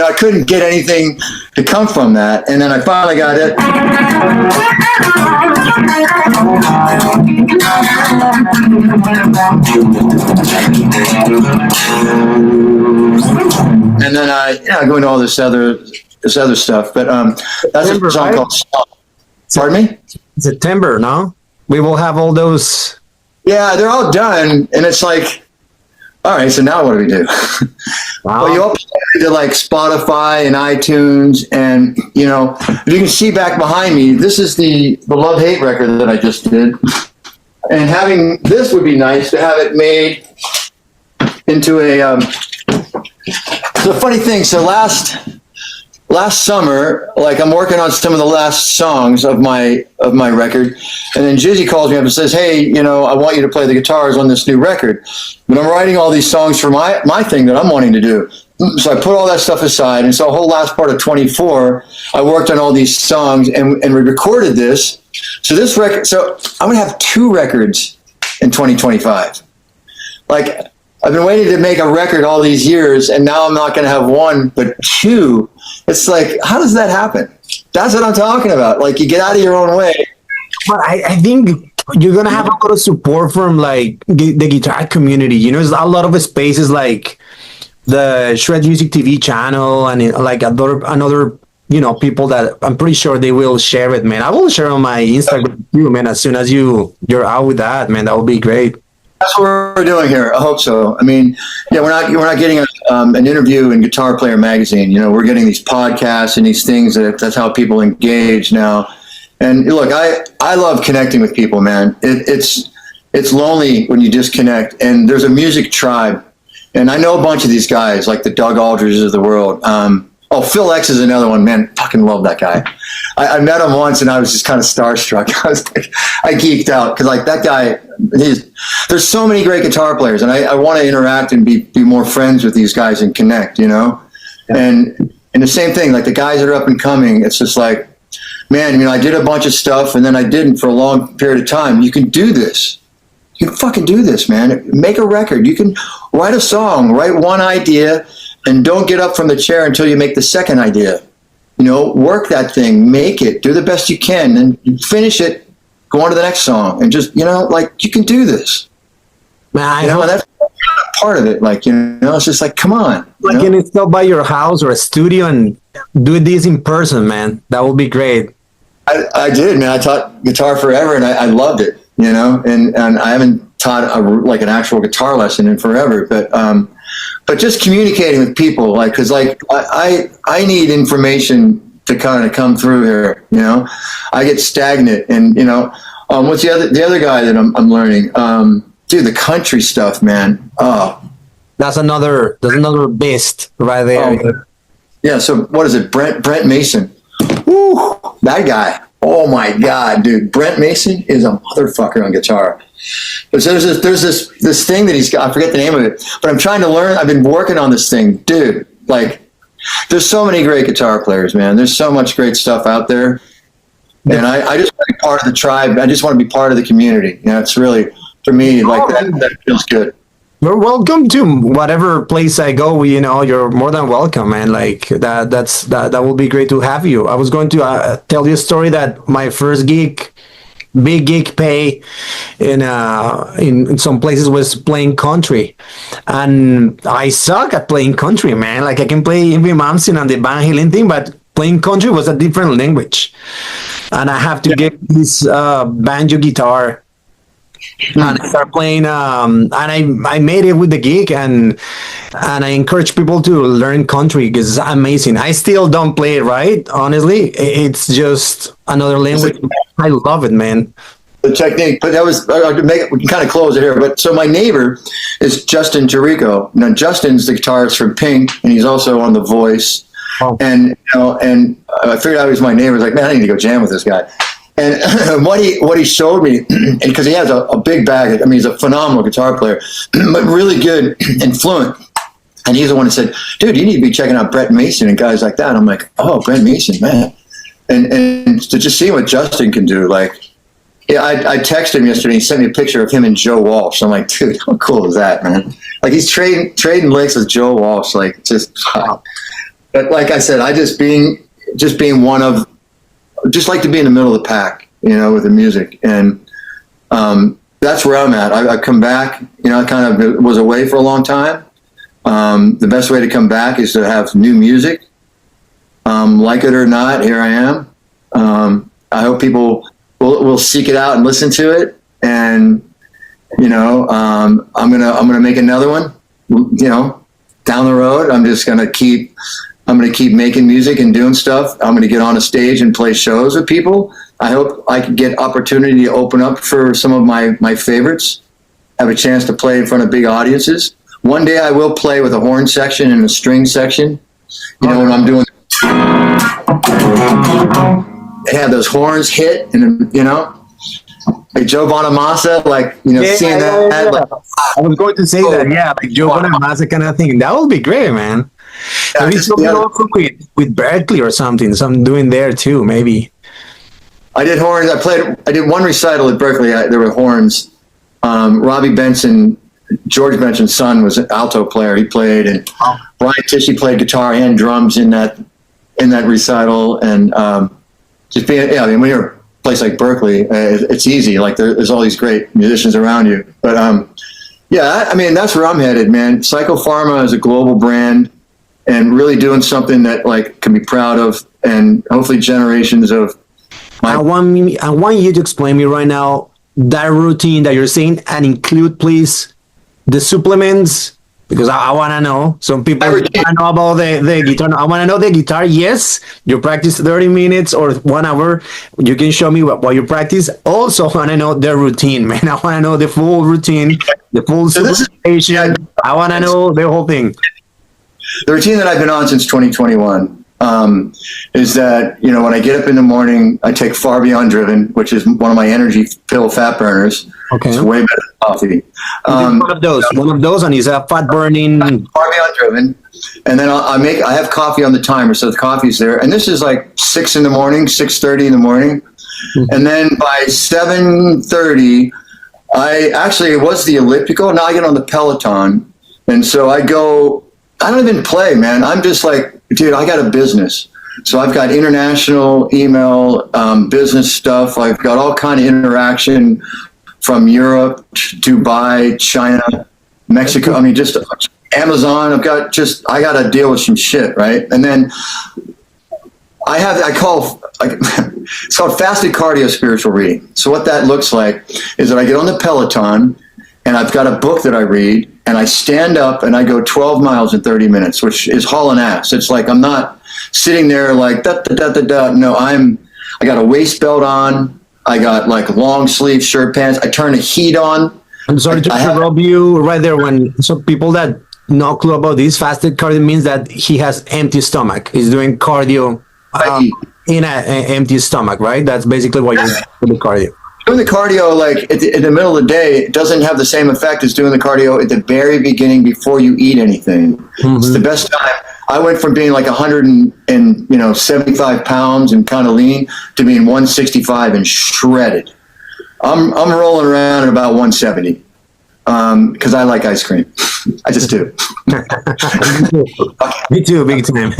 I couldn't get anything to come from that, and then I finally got it. And then I go into all this other stuff, but that's September, a song right? Called Stop. Pardon me? September, no? We will have all those. Yeah, they're all done, and it's like, all right, so now what do we do? Wow. Well, you upload it to Spotify and iTunes, and if you can see back behind me, this is the Love Hate record that I just did. and having this would be nice to have it made into a. It's a funny thing. So last summer, like I'm working on some of the last songs of my record, and then Jizzy calls me up and says, "Hey, you know, I want you to play the guitars on this new record." But I'm writing all these songs for my thing that I'm wanting to do. So I put all that stuff aside, and so the whole last part of 24, I worked on all these songs, and we recorded this. So this record, so I'm gonna have 2 records in 2025. Like I've been waiting to make a record all these years, and now I'm not gonna have 1 but 2. It's like, how does that happen? That's what I'm talking about. Like you get out of your own way. But I think you're gonna have a lot of support from like the guitar community. You know, there's a lot of spaces like the Shred Music TV channel and like another you know people that I'm pretty sure they will share it, man. I will share on my Instagram too, man. As soon as you're out with that, man, that would be great. That's what we're doing here. I hope so. I mean, yeah, we're not getting an interview in Guitar Player magazine. You know, we're getting these podcasts and these things that's how people engage now. And look, I love connecting with people, man. It's lonely when you disconnect. And there's a music tribe, and I know a bunch of these guys, like the Doug Aldridges of the world. Phil X is another one, man. Fucking love that guy. I met him once, and I was just kind of starstruck. I geeked out because, like, that guy. There's so many great guitar players, and I want to interact and be more friends with these guys and connect. You know, and the same thing, like the guys that are up and coming. It's just like, man, you know, I did a bunch of stuff, and then I didn't for a long period of time. You can do this. You can fucking do this, man. Make a record. You can write a song. Write one idea. And don't get up from the chair until you make the second idea. You know, work that thing, make it, do the best you can, and finish it, go on to the next song, and just, you know, like, you can do this. Man, you know, that's part of it. Like, you know, it's just like, come on. Like, can it stop by your house or a studio and do this in person, man? That would be great. I did, man. I taught guitar forever, and I loved it, you know, and I haven't taught like an actual guitar lesson in forever, but just communicating with people, like, because like I need information to kind of come through here. You know, I get stagnant, and you know, what's the other guy that I'm learning? Dude, the country stuff, man. Oh, that's another beast right there. Yeah. So what is it? Brent Mason. Woo, that guy. Oh my God, dude. Brent Mason is a motherfucker on guitar. But so there's this thing that he's got. I forget the name of it, but I'm trying to learn. I've been working on this thing, dude. Like, there's so many great guitar players, man. There's so much great stuff out there, and I just want to be part of the tribe. I just want to be part of the community. You know, it's really, for me, like that feels good. You're welcome to whatever place I go. You know, you're more than welcome, man. Like that will be great to have you. I was going to tell you a story that my first big gig pay in some places was playing country, and I suck at playing country, man. Like I can play Ingrid Malmsteen and the Van Halen thing, but playing country was a different language, and I have to get this banjo guitar. And I started playing, and I made it with the gig, and I encourage people to learn country because it's amazing. I still don't play it right, honestly. It's just another language. I love it, man. The technique, but that was we can kind of close it here. But so my neighbor is Justin Tirico. Now Justin's the guitarist from Pink, and he's also on The Voice. Oh. And you know, and I figured out he was my neighbor. I was like, man, I need to go jam with this guy. And what he showed me, because he has a big bag. I mean, he's a phenomenal guitar player, but really good and fluent. And he's the one that said, "Dude, you need to be checking out Brent Mason and guys like that." I'm like, "Oh, Brent Mason, man!" And to just see what Justin can do, like, yeah, I texted him yesterday. He sent me a picture of him and Joe Walsh. I'm like, dude, how cool is that, man? Like, he's trading licks with Joe Walsh, like, just wow. But like I said, I just being one of. Just like to be in the middle of the pack, you know, with the music. And that's where I'm at. I've come back, you know, I kind of was away for a long time. The best way to come back is to have new music. Like it or not, here I am. I hope people will seek it out and listen to it. And, you know, I'm gonna make another one, you know, down the road. I'm just going to keep I'm going to keep making music and doing stuff. I'm going to get on a stage and play shows with people. I hope I can get opportunity to open up for some of my favorites, have a chance to play in front of big audiences. One day I will play with a horn section and a string section. You know, when I'm doing, and have those horns hit, and you know, like Joe Bonamassa, like, you know, seeing that. Like, I was going to say that, yeah, like Joe Bonamassa kind of thing. That would be great, man. Yeah, Maybe something also with Berklee or something. Something doing there too, maybe. I did horns. I did one recital at Berklee. There were horns. Robbie Benson, George Benson's son, was an alto player. He played, and Brian Tishy played guitar and drums in that recital. And just being, yeah, I mean, when you're a place like Berklee, it's easy. Like there's all these great musicians around you. But yeah, I mean, that's where I'm headed, man. Psychopharma is a global brand, and really doing something that like can be proud of, and hopefully generations of. I want you to explain me right now that routine that you're saying, and include, please, the supplements, because I want to know. Some people want to know about the guitar. I want to know the guitar. Yes, you practice 30 minutes or 1 hour. You can show me what you practice. Also, I want to know the routine, man. I want to know the full routine, the full supplementation. I want to know the whole thing. The routine that I've been on since 2021 is that, you know, when I get up in the morning, I take Far Beyond Driven, which is one of my energy pill fat burners. Okay. It's way better than coffee. One of those, and is a fat burning. Far Beyond Driven. And then I have coffee on the timer, so the coffee's there. And this is like 6 in the morning, 6:30 in the morning. Mm-hmm. And then by 7:30, it was the elliptical. Now I get on the Peloton. And so I don't even play, man. I'm just like, dude, I got a business. So I've got international email, business stuff. I've got all kind of interaction from Europe, Dubai, China, Mexico. I mean, just Amazon. I got to deal with some shit, right? And then it's called fasted cardio spiritual reading. So what that looks like is that I get on the Peloton, and I've got a book that I read, and I stand up and I go 12 miles in 30 minutes, which is hauling ass. It's like I'm not sitting there like da da da da da. No, I got a waist belt on. I got like long sleeve shirt pants. I turn the heat on. I'm sorry to interrupt you right there. So people that no clue about this, fasted cardio means that he has empty stomach. He's doing cardio in an empty stomach, right? That's basically what you're doing with cardio. Doing the cardio like in the middle of the day doesn't have the same effect as doing the cardio at the very beginning before you eat anything. Mm-hmm. It's the best time. I went from being like 175 pounds and kind of lean to being 165 and shredded. I'm rolling around at about 170 because I like ice cream. I just do. Me too, big time.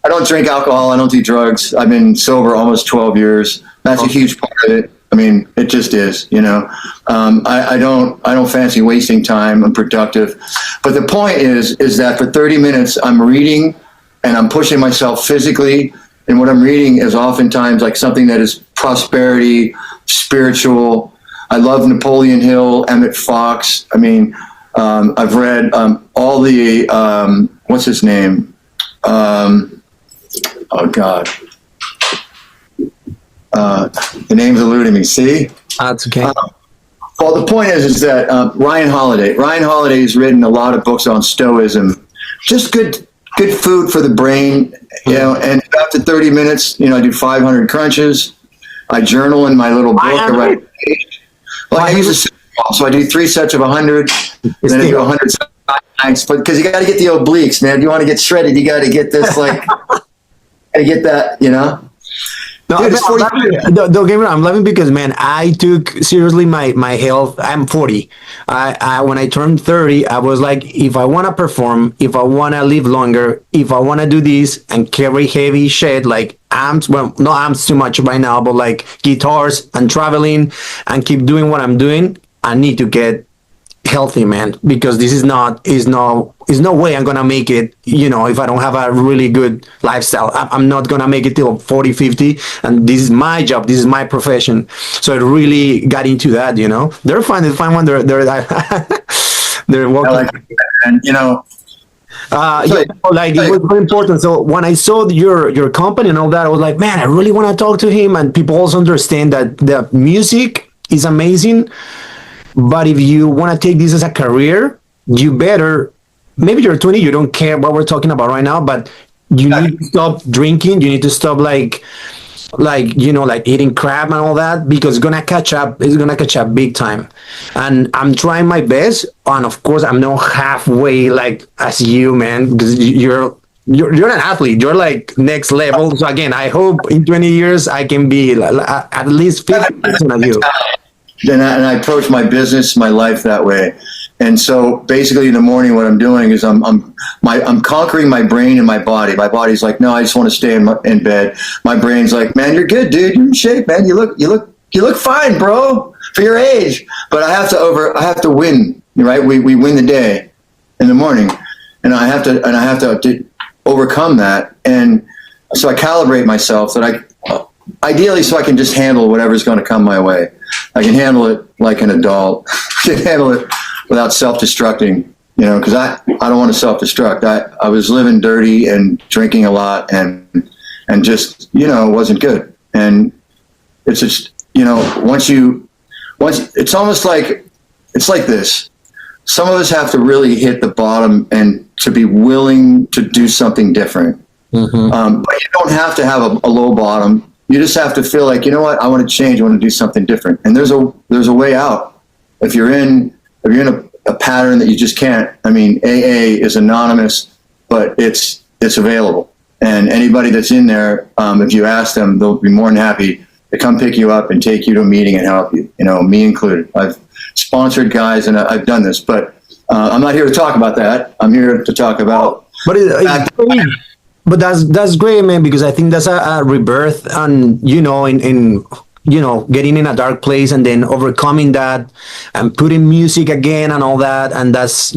I don't drink alcohol. I don't do drugs. I've been sober almost 12 years. That's a huge part of it. I mean, it just is, you know. I don't fancy wasting time. I'm productive. But the point is that for 30 minutes, I'm reading and I'm pushing myself physically. And what I'm reading is oftentimes like something that is prosperity, spiritual. I love Napoleon Hill, Emmett Fox. I mean, I've read all the, what's his name? Oh, God. The name's eluding me. See? That's okay. Well, the point is that Ryan Holiday has written a lot of books on Stoicism. Just good food for the brain, you know. And after 30 minutes, you know, I do 500 crunches. I journal in my little book. I use a so I do 3 sets of 100. Then I do 100 nights. But because you got to get the obliques, man. If you want to get shredded, you got to get this like. I get that, you know. No, don't get me wrong. I'm laughing because, man, I took seriously my health. I'm 40. When I turned 30, I was like, if I want to perform, if I want to live longer, if I want to do this and carry heavy shit like amps, well, no amps too much right now, but like guitars and traveling and keep doing what I'm doing, I need to get healthy, man, because this is no way I'm gonna make it, you know, if I don't have a really good lifestyle. I'm not gonna make it till 40, 50, and this is my job, this is my profession. So I really got into that, you know. They're fine when they're they're walking. And you know, So, Like it was very important. So when I saw your company and all that, I was like, man, I really want to talk to him. And people also understand that the music is amazing, but if you want to take this as a career, you better. Maybe you're 20, you don't care what we're talking about right now, but you need to stop drinking. You need to stop like eating crap and all that, because it's gonna catch up big time. And I'm trying my best, and of course I'm not halfway like as you, man, because you're an athlete. You're like next level. So again, I hope in 20 years I can be at least 50% of you. and I approach my business, my life that way. And so basically in the morning, what I'm doing is I'm conquering my brain and my body. My body's like, no, I just want to stay in bed. My brain's like, man, you're good, dude. You're in shape, man. You look fine, bro, for your age. But I have to win, right? We win the day in the morning, and I have to overcome that. And so I calibrate myself that ideally, so I can just handle whatever's going to come my way. I can handle it like an adult. I can handle it without self-destructing, because I don't want to self-destruct. I was living dirty and drinking a lot and just, wasn't good. And it's just, once it's almost like, it's like this. Some of us have to really hit the bottom and to be willing to do something different. Mm-hmm. But you don't have to have a low bottom. You just have to feel like, you know what, I want to change. I want to do something different. And there's a way out. If you're in a pattern that you just can't. I mean, AA is anonymous, but it's available. And anybody that's in there, if you ask them, they'll be more than happy to come pick you up and take you to a meeting and help you. Me included. I've sponsored guys and I've done this, but I'm not here to talk about that. I'm here to talk about. But that's great, man, because I think that's a rebirth, and in getting in a dark place and then overcoming that and putting music again and all that. And that's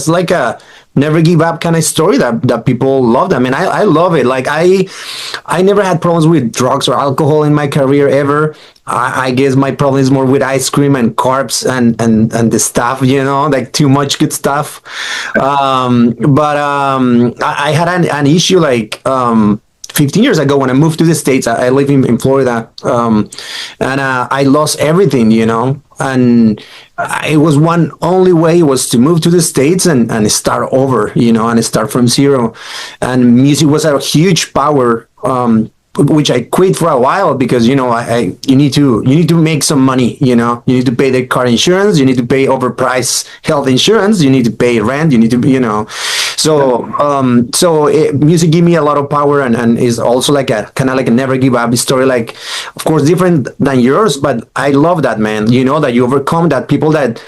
like a never give up kind of story that people love. I mean, I love it. Like I never had problems with drugs or alcohol in my career ever. I guess my problem is more with ice cream and carbs and the stuff, like too much good stuff. But I had an issue like 15 years ago when I moved to the States. I live in Florida, and I lost everything, and it was only way was to move to the States and start over, and start from zero. And music was a huge power, which I quit for a while because, you need to make some money, you need to pay the car insurance, you need to pay overpriced health insurance, you need to pay rent, you need to, music gave me a lot of power and is also like a kind of like a never give up story. Like, of course, different than yours, but I love that, man. That you overcome that. People that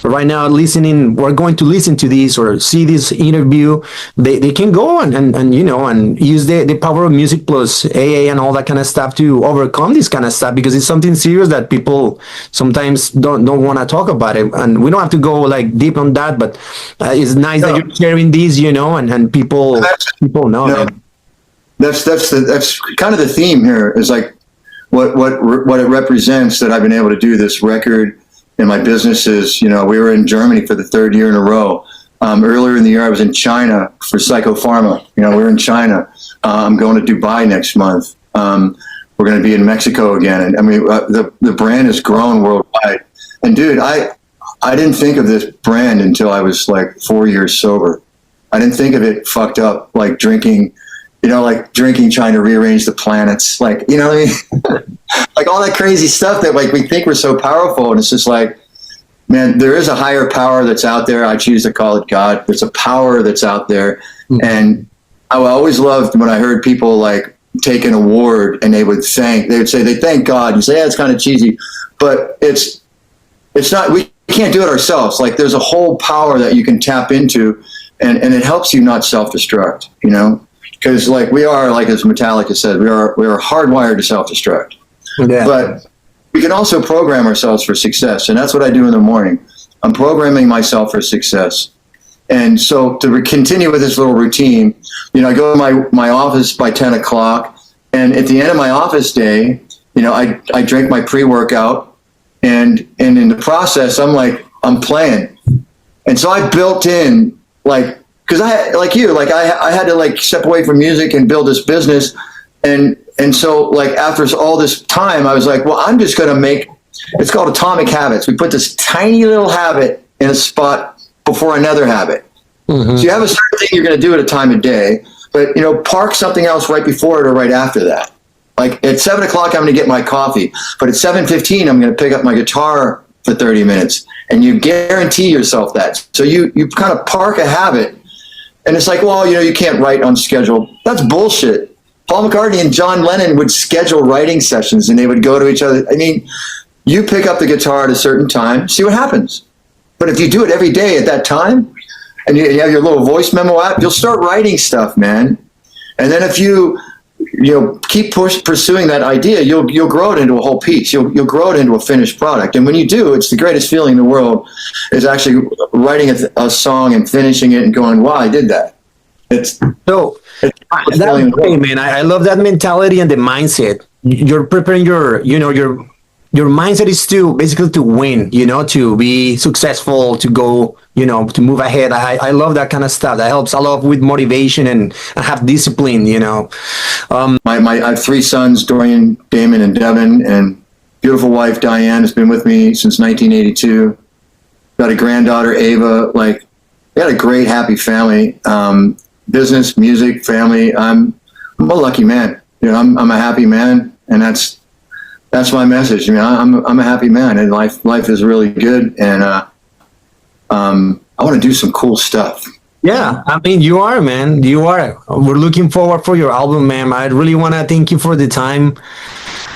right now we're going to listen to this or see this interview, they can go and use the power of music plus AA and all that kind of stuff to overcome this kind of stuff, because it's something serious that people sometimes don't want to talk about it. And we don't have to go like deep on that, but it's nice that you're sharing these, and people know that. That's kind of the theme here, is like what it represents, that I've been able to do this record. In my businesses, we were in Germany for the third year in a row. Earlier in the year, I was in China for Psychopharma. We're in China. I'm going to Dubai next month. We're going to be in Mexico again. And I mean, the brand has grown worldwide. And dude, I didn't think of this brand until I was like 4 years sober. I didn't think of it fucked up, like drinking, trying to rearrange the planets, like, what I mean? Like all that crazy stuff that like we think we're so powerful. And it's just like, man, there is a higher power that's out there. I choose to call it God. There's a power that's out there. Mm-hmm. And I always loved when I heard people like take an award and they would say they thank God. You say, yeah, it's kind of cheesy, but it's not, we can't do it ourselves. Like there's a whole power that you can tap into and it helps you not self-destruct, because like we are, like as Metallica said, we are hardwired to self-destruct. Yeah. But we can also program ourselves for success, and that's what I do in the morning. I'm programming myself for success. And so to continue with this little routine, I go to my office by 10 o'clock, and at the end of my office day, I drink my pre-workout, and in the process, I'm playing. And so I built in like because I had to like step away from music and build this business. And so like after all this time, I was like, well, I'm just going to make, it's called Atomic Habits. We put this tiny little habit in a spot before another habit. So you have a certain thing you're going to do at a time of day, but park something else right before it or right after that. Like at 7 o'clock, I'm going to get my coffee, but at 7:15, I'm going to pick up my guitar for 30 minutes, and you guarantee yourself that. So you kind of park a habit, and it's like, well, you can't write on schedule. That's bullshit. Paul McCartney and John Lennon would schedule writing sessions, and they would go to each other. I mean, you pick up the guitar at a certain time, see what happens. But if you do it every day at that time, and you have your little voice memo app, you'll start writing stuff, man. And then if you keep pursuing that idea, you'll grow it into a whole piece. You'll grow it into a finished product. And when you do, it's the greatest feeling in the world, is actually writing a song and finishing it and going, wow, I did that. It's that's great, man. I love that mentality and the mindset. You're preparing your mindset is to basically to win, to be successful, to go, to move ahead. I love that kind of stuff. That helps a lot with motivation and have discipline, I have 3 sons, Dorian, Damon, and Devin, and beautiful wife, Diane, has been with me since 1982. Got a granddaughter, Ava. Like, we had a great, happy family. Business, music, family. I'm a lucky man. I'm a happy man, and that's my message. I'm a happy man, and life is really good, and I want to do some cool stuff. Yeah, I mean, you are, man. You are. We're looking forward for your album, man. I really want to thank you for the time,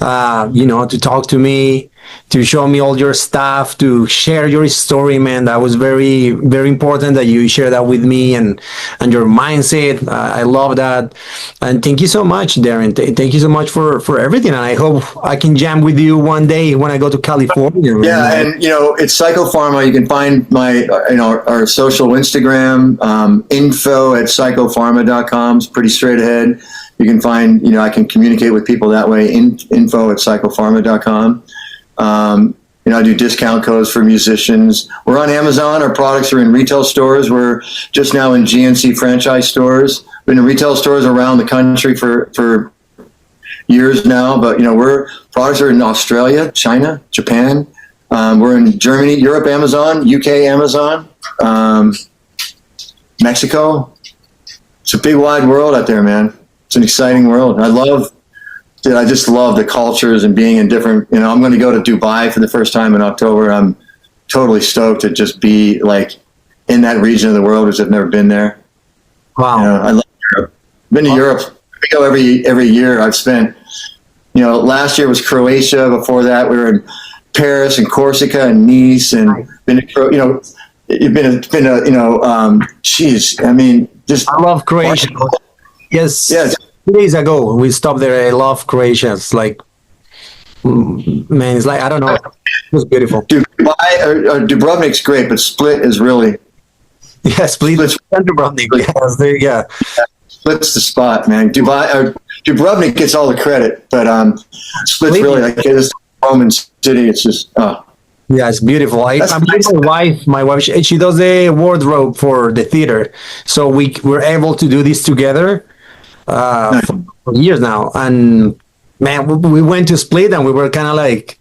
to talk to me, to show me all your stuff, to share your story, man. That was very, very important that you share that with me and your mindset. I love that. And thank you so much, Darren. Thank you so much for everything. And I hope I can jam with you one day when I go to California. Man. Yeah, and it's Psychopharma. You can find my our social Instagram, info@psychopharma.com. It's pretty straight ahead. You can find, I can communicate with people that way, info@psychopharma.com. I do discount codes for musicians. We're on Amazon. Our products are in retail stores. We're just now in GNC franchise stores. Been in retail stores around the country for years now. But, products are in Australia, China, Japan. We're in Germany, Europe, Amazon, UK, Amazon, Mexico. It's a big, wide world out there, man. It's an exciting world. I just love the cultures and being in different, I'm going to go to Dubai for the first time in October. I'm totally stoked to just be like in that region of the world, because I've never been there. Wow. I love Europe. Been to Europe. I go every year. I've spent, last year was Croatia. Before that, we were in Paris and Corsica and Nice, and been to, geez, I mean, just. I love Croatia. Yes. Yeah. 2 days ago, we stopped there. I love Croatia. It's like, man, it's like, I don't know. It was beautiful. Dubai or Dubrovnik's great, but Split is really. Yeah, Split's Dubrovnik. Yeah. Split's the spot, man. Dubrovnik gets all the credit, but Split's really like it's a Roman city. It's just yeah, it's beautiful. My wife, she does the wardrobe for the theater, so we're able to do this together for years now. And man, we went to Split, and we were kind of like,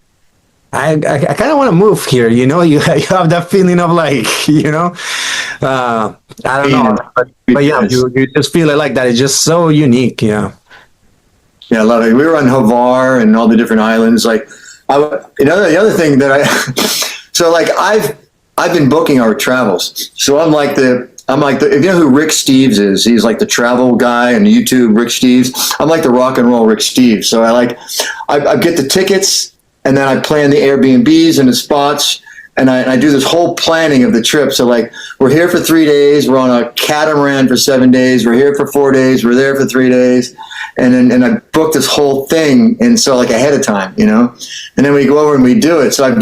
I kind of want to move here. You have that feeling of like, I don't know, but yeah, you just feel it like that. It's just so unique. Yeah, I love it. We were on Hvar and all the different islands. Like, the other thing that so like I've been booking our travels. So I'm like if you know who Rick Steves is, he's like the travel guy on YouTube, Rick Steves. I'm like the rock and roll Rick Steves. So I get the tickets, and then I plan the Airbnbs and the spots, and I do this whole planning of the trip. So like, we're here for 3 days, we're on a catamaran for 7 days, we're here for 4 days, we're there for 3 days, and I book this whole thing, and so like ahead of time, and then we go over and we do it. So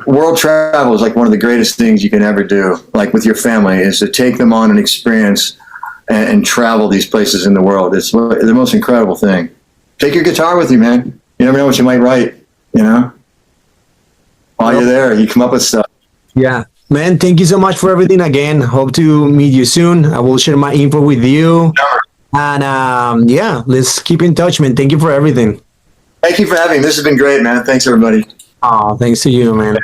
world travel is like one of the greatest things you can ever do, like with your family, is to take them on an experience and travel these places in the world. It's the most incredible thing. Take your guitar with you, man. You never know what you might write, While you're there, you come up with stuff. Yeah. Man, thank you so much for everything again. Hope to meet you soon. I will share my info with you. And yeah, let's keep in touch, man. Thank you for everything. Thank you for having me. This has been great, man. Thanks, everybody. Oh, thanks to you, man.